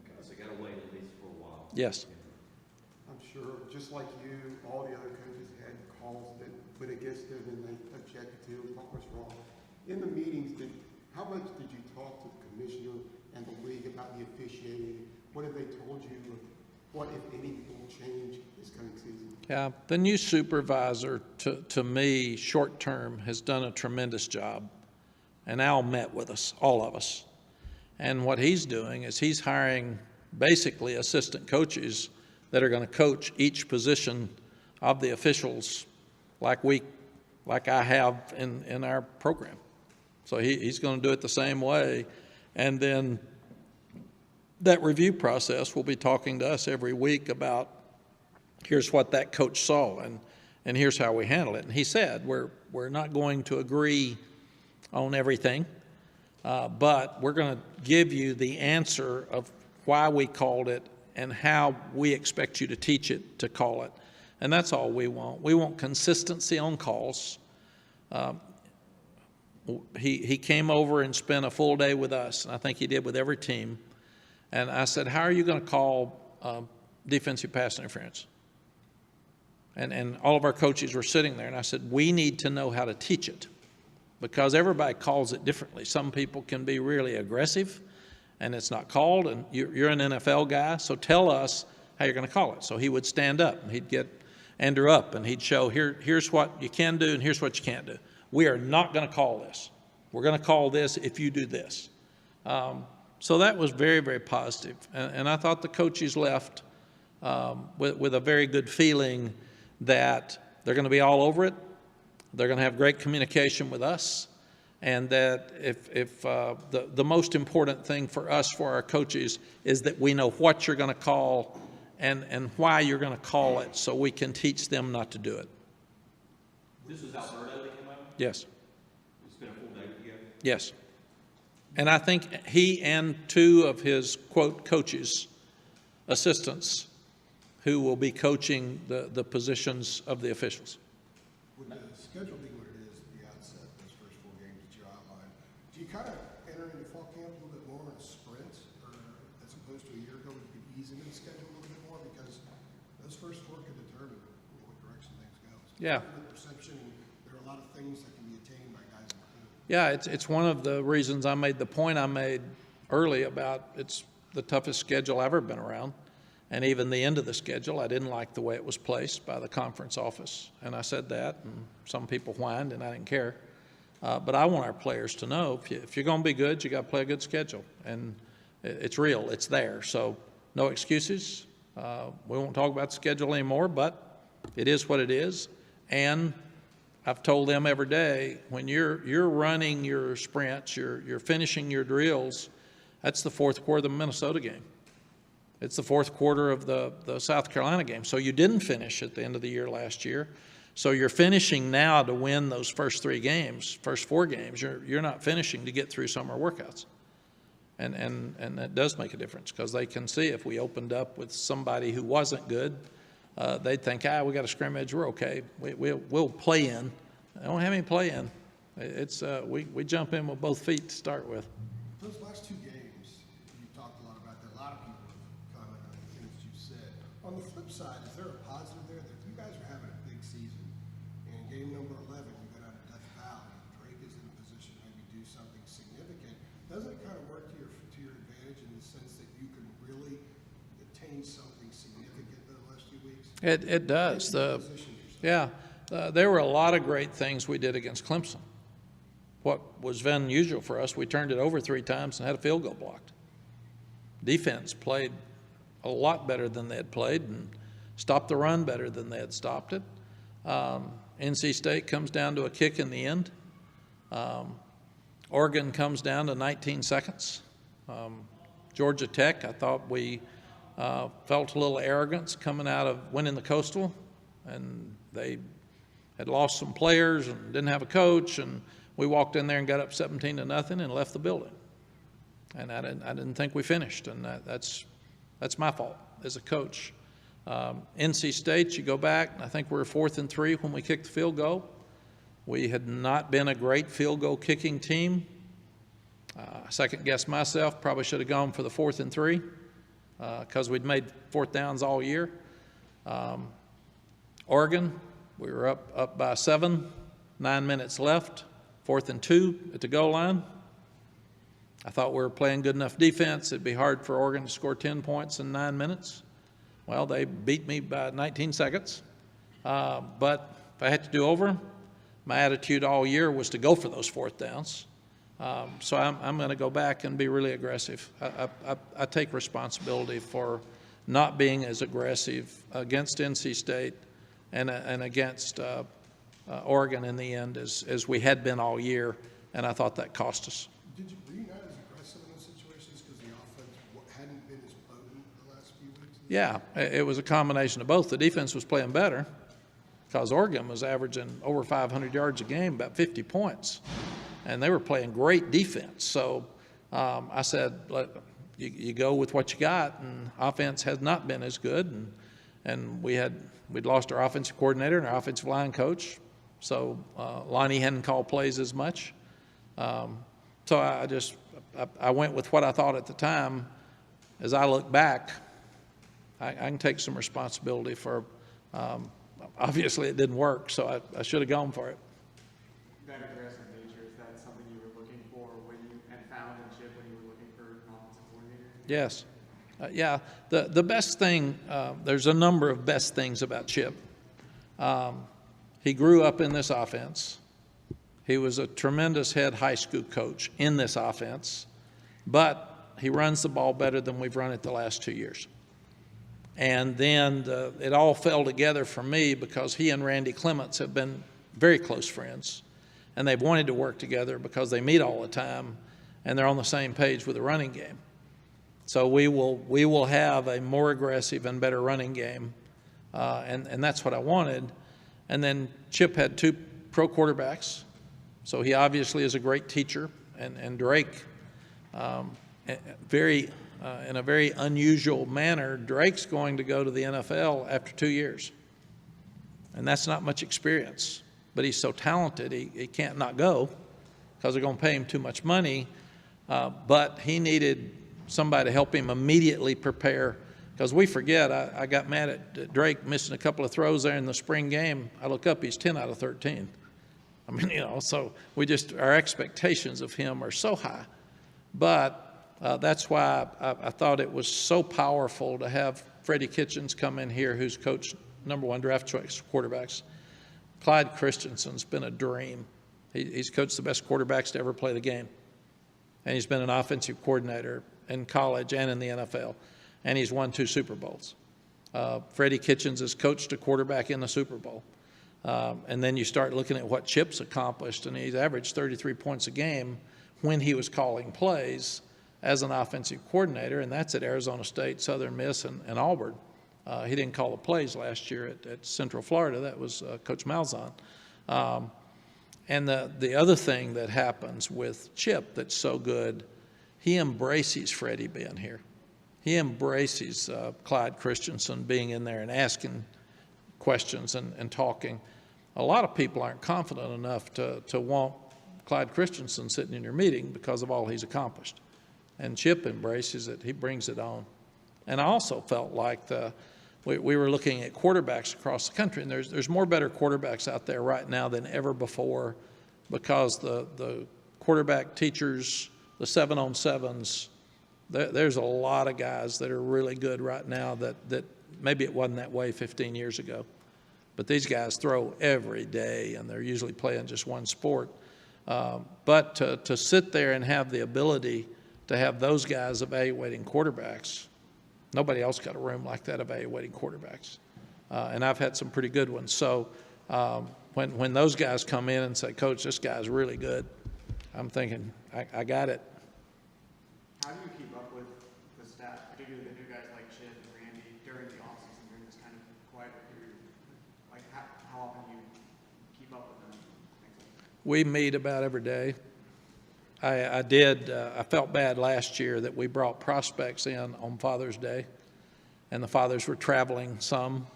Okay, so you got to wait at least for a while. Yes. I'm sure, just like you, all the other coaches had calls that went against them and they objected to what was wrong. In the meetings, how much did you talk to the commissioner and the league about the officiating? What have they told you? What, if any, will change this coming season? Yeah, the new supervisor, to me, short term, has done a tremendous job. And Al met with us, all of us. And what he's doing is he's hiring basically assistant coaches that are going to coach each position of the officials like I have in our program. So he's going to do it the same way. And then that review process will be talking to us every week about here's what that coach saw and here's how we handle it. And he said we're not going to agree on everything, but we're going to give you the answer of why we called it and how we expect you to teach it to call it. And that's all we want. We want consistency on calls. He came over and spent a full day with us, and I think he did with every team. And I said, how are you going to call defensive pass interference? And all of our coaches were sitting there, and I said, we need to know how to teach it because everybody calls it differently. Some people can be really aggressive, and it's not called, and you're an NFL guy, so tell us how you're going to call it. So he would stand up, and he'd get Andrew up, and he'd show, here's what you can do, and here's what you can't do. We are not going to call this. We're going to call this if you do this. So that was very, very positive. And I thought the coaches left with a very good feeling that they're going to be all over it. They're going to have great communication with us. And that if the most important thing for us, for our coaches, is that we know what you're going to call and why you're going to call it so we can teach them not to do it. This was Alberto that came out? Yes. It's been a full day together? Yes. And I think he and two of his, quote, coaches, assistants, who will be coaching the positions of the officials. With the schedule being what it is at the outset, those first 4 games that you outlined, do you kind of enter into fall camp a little bit more in sprints, or as opposed to a year ago, you could ease into the schedule a little bit more because those first 4 could determine what direction things go? So Yeah. with perception, there are a lot of things that can be attained by guys in the field. Yeah, it's one of the reasons I made the point I made early about it's the toughest schedule I've ever been around. And even the end of the schedule, I didn't like the way it was placed by the conference office. And I said that, and some people whined, and I didn't care. But I want our players to know, if you're going to be good, you got to play a good schedule. And it's real. It's there. So no excuses. We won't talk about the schedule anymore, but it is what it is. And I've told them every day, when you're running your sprints, you're finishing your drills, that's the fourth quarter of the Minnesota game. It's the fourth quarter of the South Carolina game. So you didn't finish at the end of the year last year. So you're finishing now to win those first 3 games, first 4 games. You're not finishing to get through summer workouts. And that does make a difference, because they can see if we opened up with somebody who wasn't good, they'd think, we got a scrimmage, we're okay. We'll play in. They don't have any play in. It's we jump in with both feet to start with. Those last 2 games, you talked a lot about that. A lot of people have commented on the things you said. On the flip side, is there a positive there that you guys are having a big season? And in game number 11, you got out of Death Valley. Drake is in a position to maybe do something significant. Doesn't it kind of work to your advantage in the sense that you can really attain something significant in the last few weeks? It does. There were a lot of great things we did against Clemson. What was then unusual for us, we turned it over 3 times and had a field goal blocked. Defense played a lot better than they had played and stopped the run better than they had stopped it. NC State comes down to a kick in the end. Oregon comes down to 19 seconds. Georgia Tech, I thought we felt a little arrogance coming out of winning the Coastal, and they had lost some players and didn't have a coach, and we walked in there and got up 17-0 and left the building. And I didn't think we finished, and that's my fault as a coach. NC State, you go back, I think we were 4th and 3 when we kicked the field goal. We had not been a great field goal kicking team. I second-guessed myself, probably should have gone for the 4th and 3 because we'd made 4th downs all year. Oregon, we were up by 7, 9 minutes left, 4th and 2 at the goal line. I thought we were playing good enough defense. It'd be hard for Oregon to score 10 points in 9 minutes. Well, they beat me by 19 seconds. But if I had to do over, my attitude all year was to go for those 4th downs. So I'm going to go back and be really aggressive. I take responsibility for not being as aggressive against NC State and against Oregon in the end as we had been all year, and I thought that cost us. Were you not as aggressive in those situations because the offense hadn't been as potent the last few weeks? Yeah, it was a combination of both. The defense was playing better because Oregon was averaging over 500 yards a game, about 50 points, and they were playing great defense. So I said, you go with what you got, and offense has not been as good, and we'd lost our offensive coordinator and our offensive line coach, so Lonnie hadn't called plays as much. So I went with what I thought at the time. As I look back, I can take some responsibility for, obviously it didn't work, so I should have gone for it. That aggressive nature, is that something you were looking for when you had found in Chip when you were looking for an offensive coordinator? Yes. The best thing, there's a number of best things about Chip. He grew up in this offense. He was a tremendous head high school coach in this offense, but he runs the ball better than we've run it the last 2 years. And then it all fell together for me because he and Randy Clements have been very close friends, and they've wanted to work together because they meet all the time, and they're on the same page with the running game. So we will have a more aggressive and better running game, and that's what I wanted. And then Chip had 2 pro quarterbacks. So he obviously is a great teacher, and Drake, in a very unusual manner, Drake's going to go to the NFL after 2 years. And that's not much experience, but he's so talented, he can't not go because they're going to pay him too much money. But he needed somebody to help him immediately prepare, because we forget, I got mad at Drake missing a couple of throws there in the spring game. I look up, he's 10 out of 13. I mean, so our expectations of him are so high. But that's why I thought it was so powerful to have Freddie Kitchens come in here, who's coached #1 draft choice quarterbacks. Clyde Christensen's been a dream. He's coached the best quarterbacks to ever play the game. And he's been an offensive coordinator in college and in the NFL. And he's won 2 Super Bowls. Freddie Kitchens has coached a quarterback in the Super Bowl. And then you start looking at what Chip's accomplished, and he's averaged 33 points a game when he was calling plays as an offensive coordinator, and that's at Arizona State, Southern Miss, and Auburn. He didn't call the plays last year at Central Florida. That was Coach Malzahn. And the other thing that happens with Chip that's so good, he embraces Freddie being here. He embraces Clyde Christensen being in there and asking questions and talking. A lot of people aren't confident enough to want Clyde Christensen sitting in your meeting because of all he's accomplished. And Chip embraces it. He brings it on. And I also felt like we were looking at quarterbacks across the country, and there's more better quarterbacks out there right now than ever before because the quarterback teachers, the 7-on-7s, there's a lot of guys that are really good right now that maybe it wasn't that way 15 years ago. But these guys throw every day, and they're usually playing just one sport. But to sit there and have the ability to have those guys evaluating quarterbacks, nobody else got a room like that evaluating quarterbacks. And I've had some pretty good ones. So when those guys come in and say, Coach, this guy's really good, I'm thinking, I got it. How do you keep up with the staff, particularly the new guys like Chip and Randy, during the offseason, during this kind of quiet period? Like, how often do you keep up with them? We meet about every day. I felt bad last year that we brought prospects in on Father's Day, and the fathers were traveling some,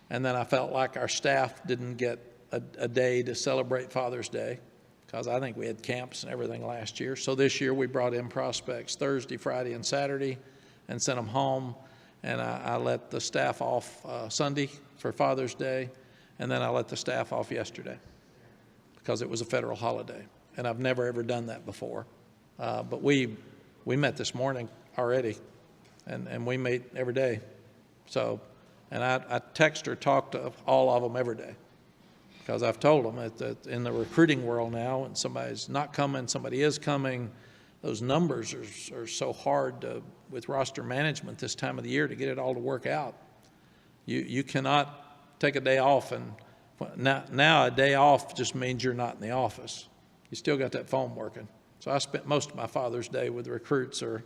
and then I felt like our staff didn't get a day to celebrate Father's Day because I think we had camps and everything last year. So this year we brought in prospects Thursday, Friday, and Saturday and sent them home, and I let the staff off Sunday for Father's Day, and then I let the staff off yesterday because it was a federal holiday. And I've never, ever done that before. But we met this morning already, and we meet every day. So, and I text or talk to all of them every day because I've told them that in the recruiting world now, when somebody's not coming, somebody is coming, those numbers are so hard with roster management this time of the year to get it all to work out. You cannot take a day off, and now a day off just means you're not in the office. You still got that phone working. So I spent most of my Father's Day with recruits or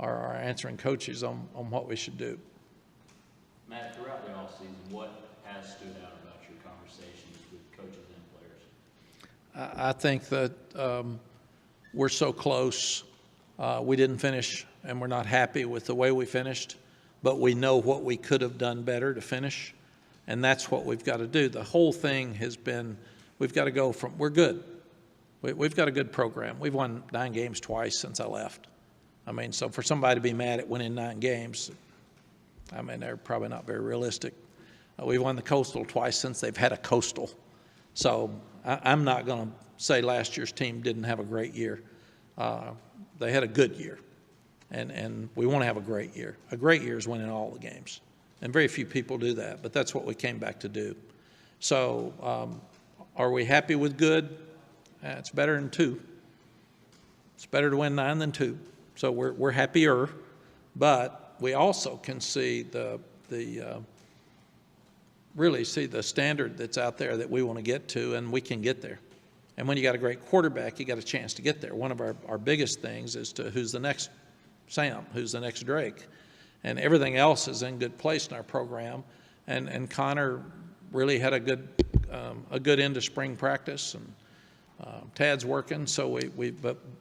answering coaches on what we should do. Matt, throughout the offseason, what has stood out about your conversations with coaches and players? I think that we're so close. We didn't finish, and we're not happy with the way we finished, but we know what we could have done better to finish, and that's what we've got to do. The whole thing has been we've got to go from we're good. We've got a good program. We've won 9 games twice since I left. I mean, so for somebody to be mad at winning 9 games, I mean, they're probably not very realistic. We've won the Coastal twice since they've had a Coastal. So I'm not going to say last year's team didn't have a great year. They had a good year, and we want to have a great year. A great year is winning all the games, and very few people do that, but that's what we came back to do. So are we happy with good? It's better than 2. It's better to win 9 than 2. So we're happier, but we also can see really see the standard that's out there that we want to get to, and we can get there. And when you got a great quarterback, you got a chance to get there. One of our biggest things is to who's the next Sam, who's the next Drake, and everything else is in good place in our program. And Connor really had a good end of spring practice, and Tad's working, so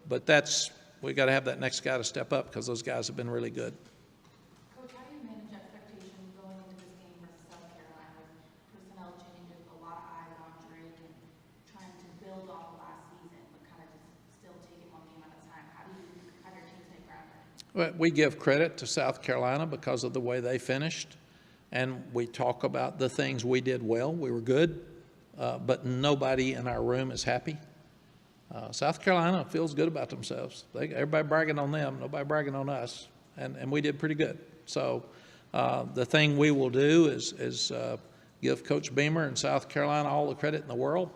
but that's we got to have that next guy to step up because those guys have been really good. Coach, how do you manage expectations going into this game versus South Carolina with personnel changes, a lot of eyes on Drake, and trying to build off of last season, but kind of just still take it one game at a time? How do your team stay grounded? Well, we give credit to South Carolina because of the way they finished, and we talk about the things we did well. We were good, but nobody in our room is happy. South Carolina feels good about themselves. Everybody bragging on them, nobody bragging on us, and we did pretty good. So the thing we will do is give Coach Beamer and South Carolina all the credit in the world.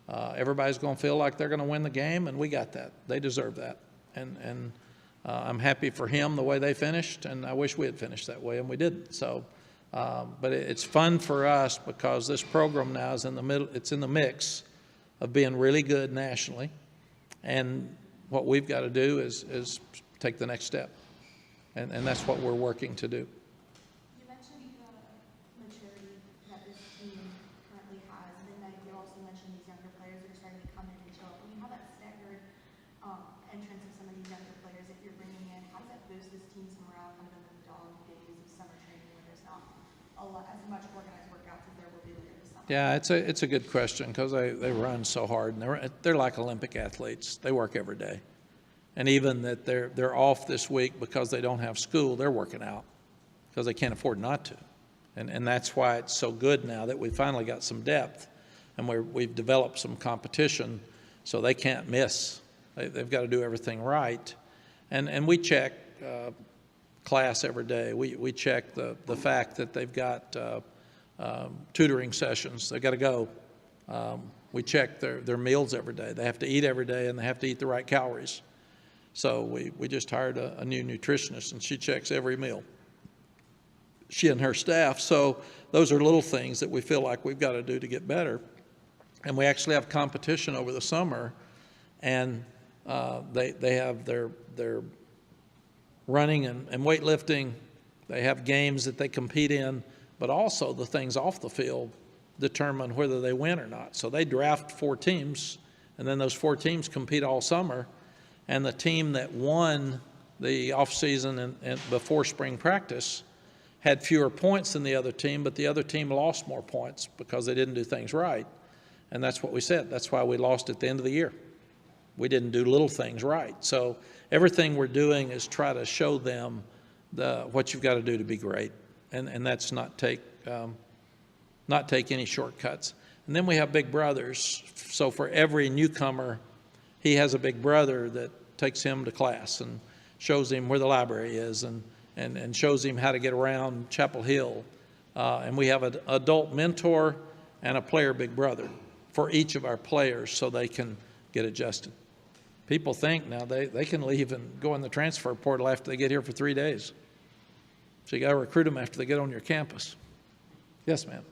Everybody's going to feel like they're going to win the game, and we got that. They deserve that. And I'm happy for him the way they finished, and I wish we had finished that way, and we didn't. So But it's fun for us because this program now is in the middle, it's in the mix of being really good nationally. And what we've got to do is take the next step. And that's what we're working to do. You mentioned the maturity that this team currently has, and then you also mentioned these younger players that are starting to come in and show up. When you have that staggered entrance of some of these younger players that you're bringing in, how does that boost this team's morale kind of in the dog days of summer training when there's not as much organized workouts as there will be later this summer? Yeah, it's a good question because they run so hard, and they're like Olympic athletes. They work every day. And even that they're off this week because they don't have school, they're working out because they can't afford not to. And that's why it's so good now that we finally got some depth and we've developed some competition so they can't miss. They've got to do everything right. And we check class every day. We check the fact that they've got tutoring sessions. They've got to go. We check their meals every day. They have to eat every day and they have to eat the right calories. So we just hired a new nutritionist, and she checks every meal, she and her staff. So those are little things that we feel like we've got to do to get better. And we actually have competition over the summer, and they have their running and weightlifting. They have games that they compete in, but also the things off the field determine whether they win or not. So they draft 4 teams, and then those 4 teams compete all summer. And the team that won the off-season and before spring practice had fewer points than the other team, but the other team lost more points because they didn't do things right. And that's what we said. That's why we lost at the end of the year. We didn't do little things right. So everything we're doing is try to show them what you've got to do to be great. And that's not take any shortcuts. And then we have big brothers. So for every newcomer, he has a big brother that takes him to class and shows him where the library is and shows him how to get around Chapel Hill. And we have an adult mentor and a player big brother for each of our players so they can get adjusted. People think now they can leave and go in the transfer portal after they get here for 3 days. So you got to recruit them after they get on your campus. Yes, ma'am.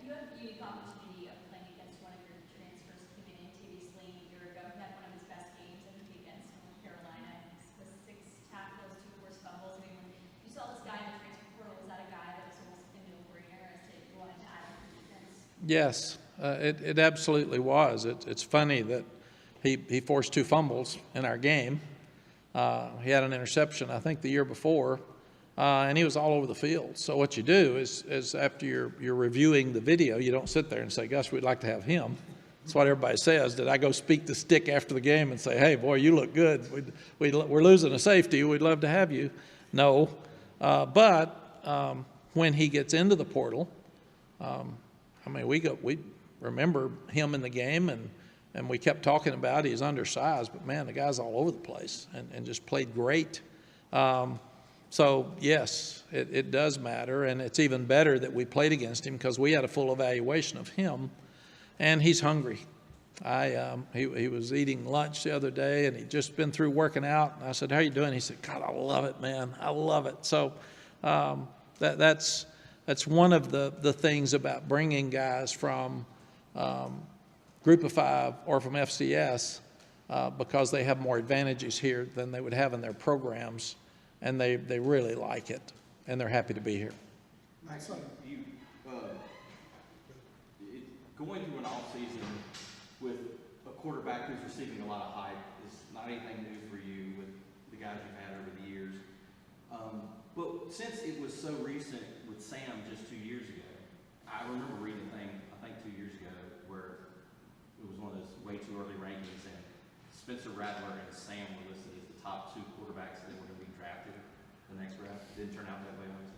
You had the unique opportunity of playing against one of your transfers coming in, T.V. Sling, a year ago. He had one of his best games, I think, against North Carolina. The 6 tackles, 2 forced fumbles. I mean, when you saw this guy in the transfer portal, was that a guy that was almost a no-brainer as to go on to add him to defense? Yes, it absolutely was. It's funny that he forced 2 fumbles in our game. He had an interception, I think, the year before. And he was all over the field. So what you do is after you're reviewing the video, you don't sit there and say, gosh, we'd like to have him. That's what everybody says. Did I go speak to Stick after the game and say, hey, boy, you look good. We're losing a safety. We'd love to have you. No. But when he gets into the portal, we remember him in the game, and we kept talking about he's undersized. But, man, the guy's all over the place and just played great. So, yes, it does matter, and it's even better that we played against him because we had a full evaluation of him, and he's hungry. He was eating lunch the other day, and he'd just been through working out, and I said, how you doing? He said, God, I love it, man. I love it. So that's one of the things about bringing guys from Group of 5 or from FCS because they have more advantages here than they would have in their programs. And they really like it, and they're happy to be here. Mack, going through an off season with a quarterback who's receiving a lot of hype is not anything new for you with the guys you've had over the years. But since it was so recent with Sam just 2 years ago, I remember reading a thing, I think 2 years ago, where it was one of those way too early rankings, and Spencer Rattler and Sam were listed as the top 2 quarterbacks that were going to be drafted the next draft. It didn't turn out that way, obviously.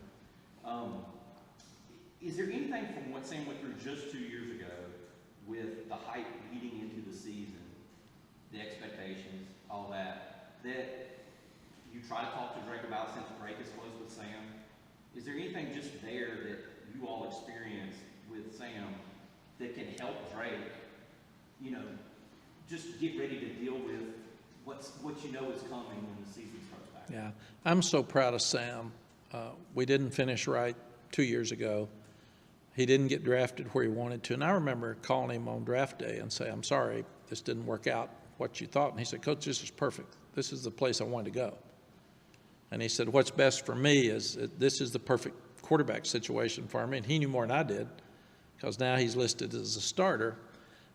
Is there anything from what Sam went through just 2 years ago with the hype leading into the season, the expectations, all that you try to talk to Drake about since Drake is close with Sam? Is there anything just there that you all experienced with Sam that can help Drake, just get ready to deal with what you know is coming when the season starts back? Yeah, I'm so proud of Sam. We didn't finish right 2 years ago. He didn't get drafted where he wanted to. And I remember calling him on draft day and say, I'm sorry, this didn't work out what you thought. And he said, Coach, this is perfect. This is the place I wanted to go. And he said, what's best for me is this is the perfect quarterback situation for me. And he knew more than I did, because now he's listed as a starter.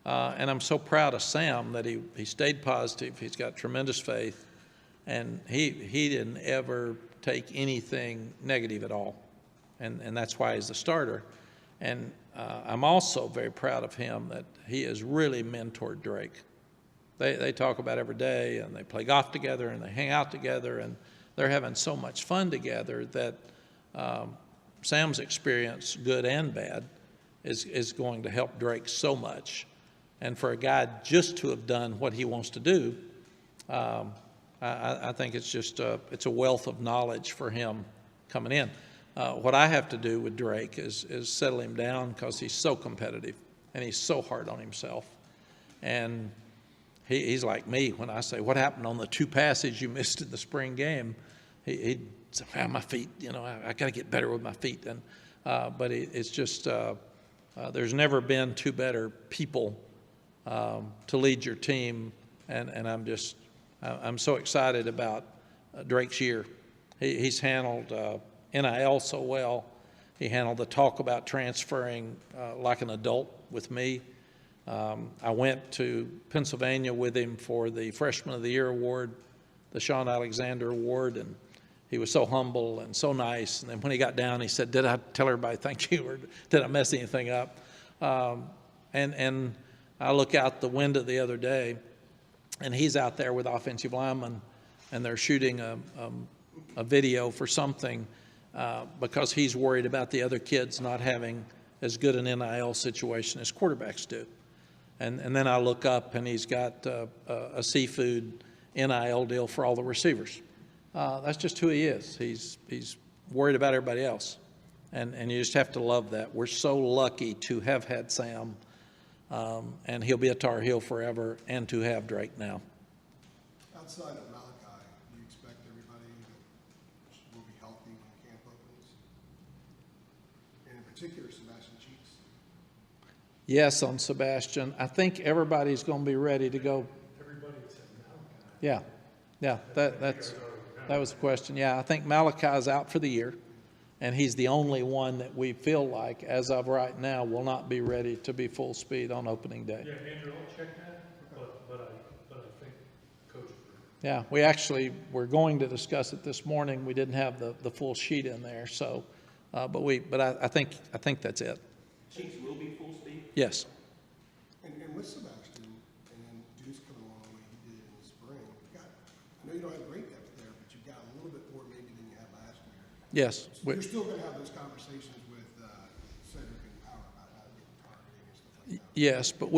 And I'm so proud of Sam that he stayed positive. He's got tremendous faith. And he didn't ever take anything negative at all. And that's why he's the starter. And I'm also very proud of him that he has really mentored Drake. They talk about every day, and they play golf together, and they hang out together, and they're having so much fun together that Sam's experience, good and bad, is going to help Drake so much. And for a guy just to have done what he wants to do, I think it's just it's a wealth of knowledge for him coming in. What I have to do with Drake is settle him down, because he's so competitive and he's so hard on himself. And he's like me when I say, what happened on the 2 passes you missed in the spring game? He'd say, my feet, I got to get better with my feet. And but it's just there's never been 2 better people to lead your team. And I'm so excited about Drake's year. He's handled NIL so well. He handled the talk about transferring like an adult with me. I went to Pennsylvania with him for the Freshman of the Year award, the Sean Alexander award, and he was so humble and so nice. And then when he got down, he said, did I tell everybody thank you, or did I mess anything up? And I look out the window the other day, and he's out there with offensive linemen, and they're shooting a video for something, because he's worried about the other kids not having as good an NIL situation as quarterbacks do. And then I look up, and he's got a seafood NIL deal for all the receivers. That's just who he is. He's worried about everybody else. And you just have to love that. We're so lucky to have had Sam, and he'll be a Tar Heel forever, and to have Drake now. Outside of Malachi, do you expect everybody will be healthy when camp opens? And in particular, Sebastian Cheeks? Yes, on Sebastian. I think everybody's going to be ready to go. Everybody except Malachi. Yeah, that was the question. Yeah, I think Malachi's out for the year, and he's the only one that we feel like, as of right now, will not be ready to be full speed on opening day. Yeah, Andrew, I'll check that, but I think Coach. Yeah, we're going to discuss it this morning. We didn't have the full sheet in there, so, but I think that's it. Cheeks will be full speed? Yes. And with Sebastian, and then Deuce coming along the way he did in the spring, I know you don't have great depth there, but you've got a little bit more maybe than you had last year. Yes. So you're still going to have those conversations with Cedric and Power about how to get targeting and stuff like that. Yes, but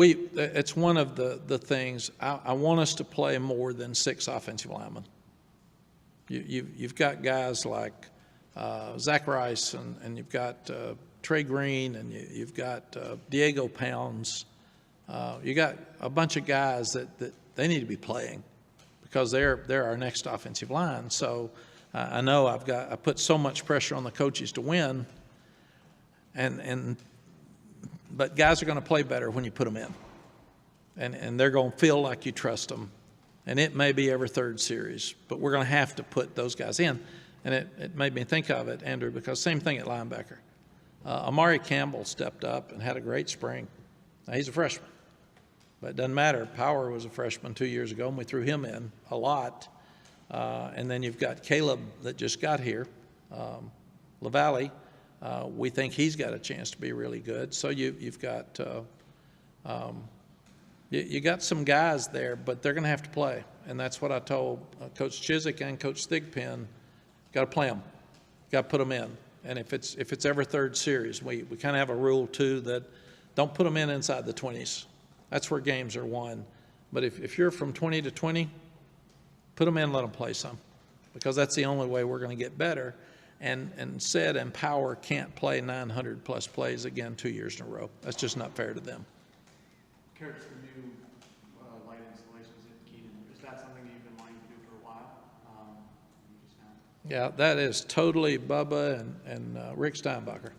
it's one of the things. I want us to play more than 6 offensive linemen. You've got guys like Zach Rice, and you've got Trey Green, and you've got Diego Pounds. You got a bunch of guys that they need to be playing, because they're our next offensive line. So I know I put so much pressure on the coaches to win, but guys are going to play better when you put them in, and they're going to feel like you trust them. And it may be every 3rd series, but we're going to have to put those guys in. And it made me think of it, Andrew, because same thing at linebacker. Amari Campbell stepped up and had a great spring. Now, he's a freshman, but it doesn't matter. Power was a freshman 2 years ago, and we threw him in a lot. And then you've got Caleb that just got here, LaValle. We think he's got a chance to be really good. So you've got you got some guys there, but they're going to have to play. And that's what I told Coach Chiswick and Coach Thigpen. Got to play them. Got to put them in. And if it's every 3rd series, we kind of have a rule too that don't put them in inside the 20s. That's where games are won. But if you're from 20 to 20, put them in, let them play some, because that's the only way we're going to get better. And Ced and Power can't play 900-plus plays again 2 years in a row. That's just not fair to them. Coach, the new light installations at Keenan, is that something that you've been wanting to do for a while? Yeah, that is totally Bubba and Rick Steinbacher.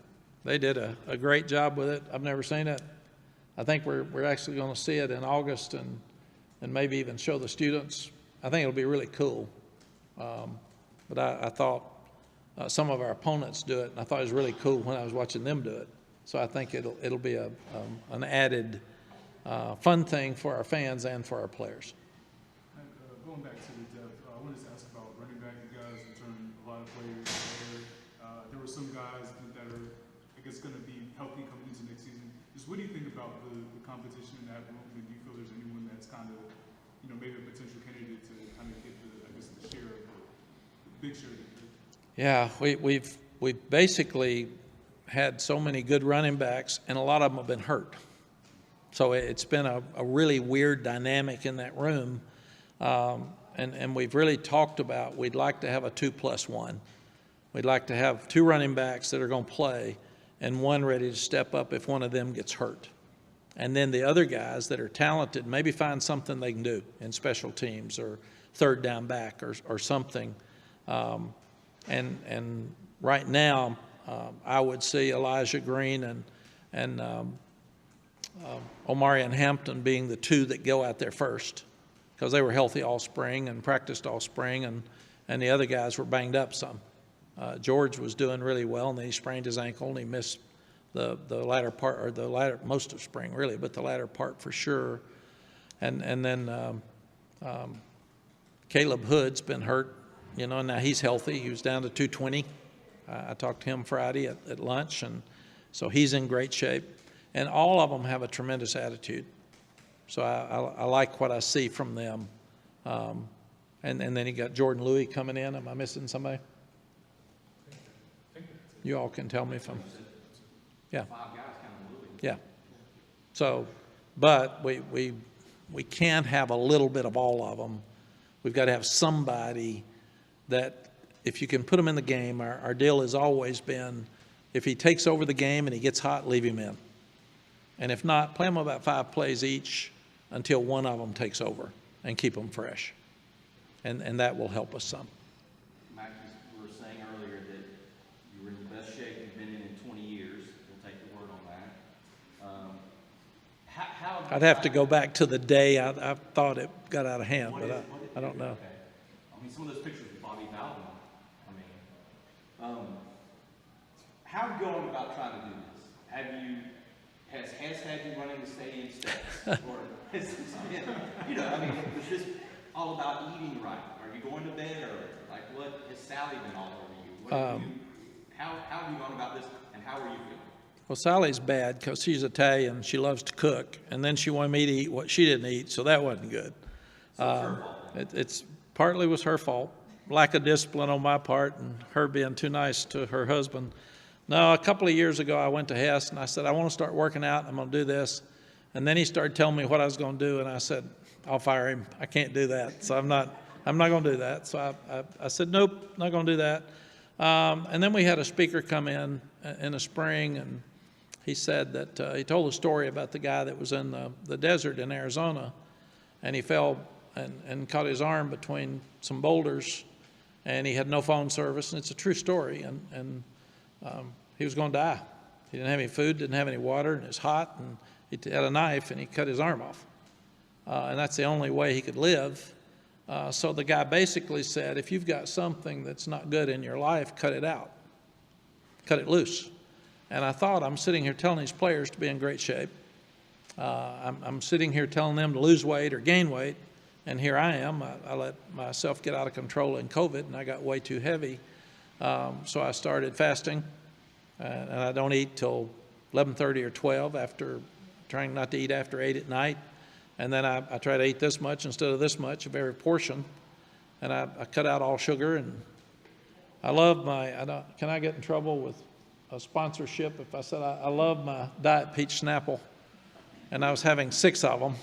They did a great job with it. I've never seen it. I think we're actually going to see it in August and maybe even show the students. I think it'll be really cool. But I thought some of our opponents do it, and I thought it was really cool when I was watching them do it. So I think it'll be an added fun thing for our fans and for our players. And, going back to the depth, I wanted to ask about running back. You guys returned a lot of players there. There were some guys that are, I guess, going to be healthy coming into next season. Just what do you think about the competition in that room? And do you feel there's anyone that's kind of, maybe a potential candidate to kind of get the share of the big share? Yeah, we've basically had so many good running backs, and a lot of them have been hurt. So it's been a really weird dynamic in that room. And we've really talked about we'd like to have a 2+1. We'd like to have 2 running backs that are going to play and one ready to step up if one of them gets hurt. And then the other guys that are talented, maybe find something they can do in special teams or third down back or something. And right now, I would see Elijah Green and Omarion Hampton being the 2 that go out there first, because they were healthy all spring and practiced all spring, and the other guys were banged up some. George was doing really well, and then he sprained his ankle, and he missed the latter part, or most of spring really, but the latter part for sure. And then Caleb Hood's been hurt, now he's healthy. He was down to 220. I talked to him Friday at lunch, and so he's in great shape. And all of them have a tremendous attitude. So I like what I see from them. And then you got Jordan Louis coming in. Am I missing somebody? You all can tell me if I'm. Yeah. 5 guys kind of Louis. Yeah. So, but we can't have a little bit of all of them. We've got to have somebody that, if you can put him in the game, our deal has always been, if he takes over the game and he gets hot, leave him in. And if not, play them about 5 plays each until one of them takes over and keep them fresh. And that will help us some. Mack, you were saying earlier that you were in the best shape you've been in 20 years. We'll take the word on that. How I'd have to go back to the day I thought it got out of hand, but I don't know. Okay. I mean, some of those pictures with Bobby Bowden, how are you going about trying to do this? Has had you running the stadium steps? Or has this been, is this all about eating right? Are you going to bed early? Like, what has Sally been all over you? How have you gone about this, and how are you feeling? Well, Sally's bad because she's Italian. She loves to cook, and then she wanted me to eat what she didn't eat, so that wasn't good. It's partly was her fault, lack of discipline on my part, and her being too nice to her husband. No, a couple of years ago, I went to Hess, and I said, I want to start working out. I'm going to do this. And then he started telling me what I was going to do, and I said, I'll fire him. I can't do that. So I'm not going to do that. So I said, nope, not going to do that. And then we had a speaker come in the spring, and he said that he told a story about the guy that was in the desert in Arizona, and he fell and caught his arm between some boulders, and he had no phone service, and it's a true story. And he was going to die. He didn't have any food, didn't have any water, and it was hot, and he had a knife, and he cut his arm off. And that's the only way he could live. So the guy basically said, if you've got something that's not good in your life, cut it out. Cut it loose. And I thought, I'm sitting here telling these players to be in great shape. I'm sitting here telling them to lose weight or gain weight, and here I am. I let myself get out of control in COVID, and I got way too heavy. So I started fasting, and I don't eat till 11:30 or 12, after trying not to eat after 8 at night. And then I try to eat this much instead of this much of every portion. And I cut out all sugar. And I love can I get in trouble with a sponsorship if I said I love my Diet Peach Snapple? And I was having 6 of them,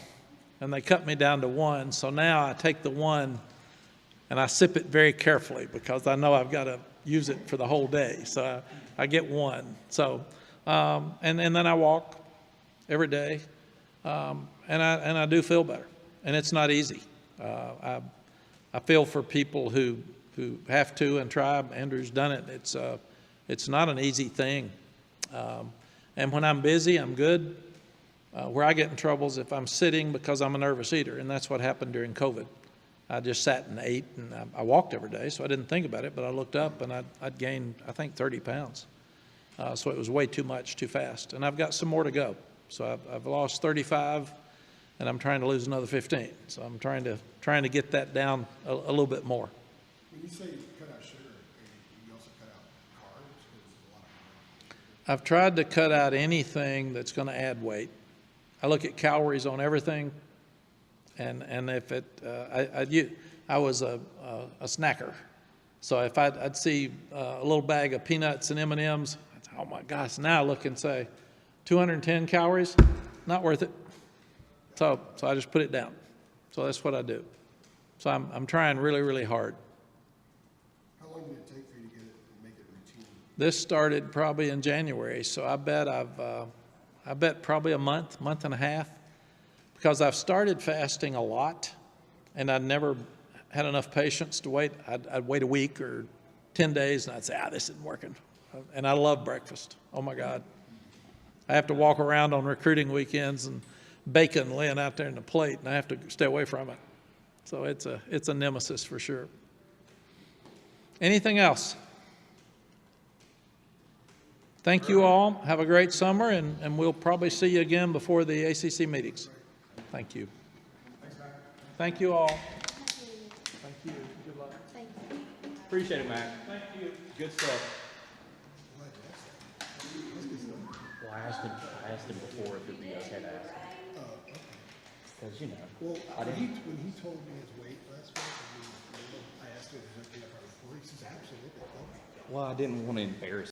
and they cut me down to 1. So now I take the 1 and I sip it very carefully, because I know I've got to use it for the whole day. So I get 1. So, and then I walk every day. And I do feel better, and it's not easy. I feel for people who who have to and try. Andrew's done it. It's not an easy thing. And when I'm busy, I'm good. Where I get in trouble is if I'm sitting because I'm a nervous eater, and that's what happened during COVID. I just sat and ate, and I walked every day, so I didn't think about it, but I looked up and I'd gained, I think, 30 pounds. So it was way too much, too fast. And I've got some more to go. So I've lost 35, and I'm trying to lose another 15. So I'm trying to get that down a little bit more. When you say cut out sugar, you also cut out carbs, because there's a lot of carbs. I've tried to cut out anything that's going to add weight. I look at calories on everything, and if it, I was a snacker. So if I'd see a little bag of peanuts and M&Ms, I'd say, oh my gosh, now I look and say, 210 calories, not worth it. So I just put it down. So that's what I do. So I'm trying really, really hard. How long did it take for you to get it and make it routine? This started probably in January, so I bet probably a month and a half, because I've started fasting a lot, and I'd never had enough patience to wait. I'd wait a week or 10 days, and I'd say, this isn't working. And I love breakfast. Oh my God. I have to walk around on recruiting weekends and bacon laying out there in the plate, and I have to stay away from it. So it's a nemesis for sure. Anything else? Thank you all. Have a great summer, and we'll probably see you again before the ACC meetings. Thank you. Thank you all. Thank you. Good luck. Appreciate it, Mac. Thank you. Good stuff. Well, I asked him before if it'd be okay to ask him. Because, you know, Well, I when didn't. he told me his weight last week, I asked him if it was okay if I reported. He says, absolutely. Well, I didn't want to embarrass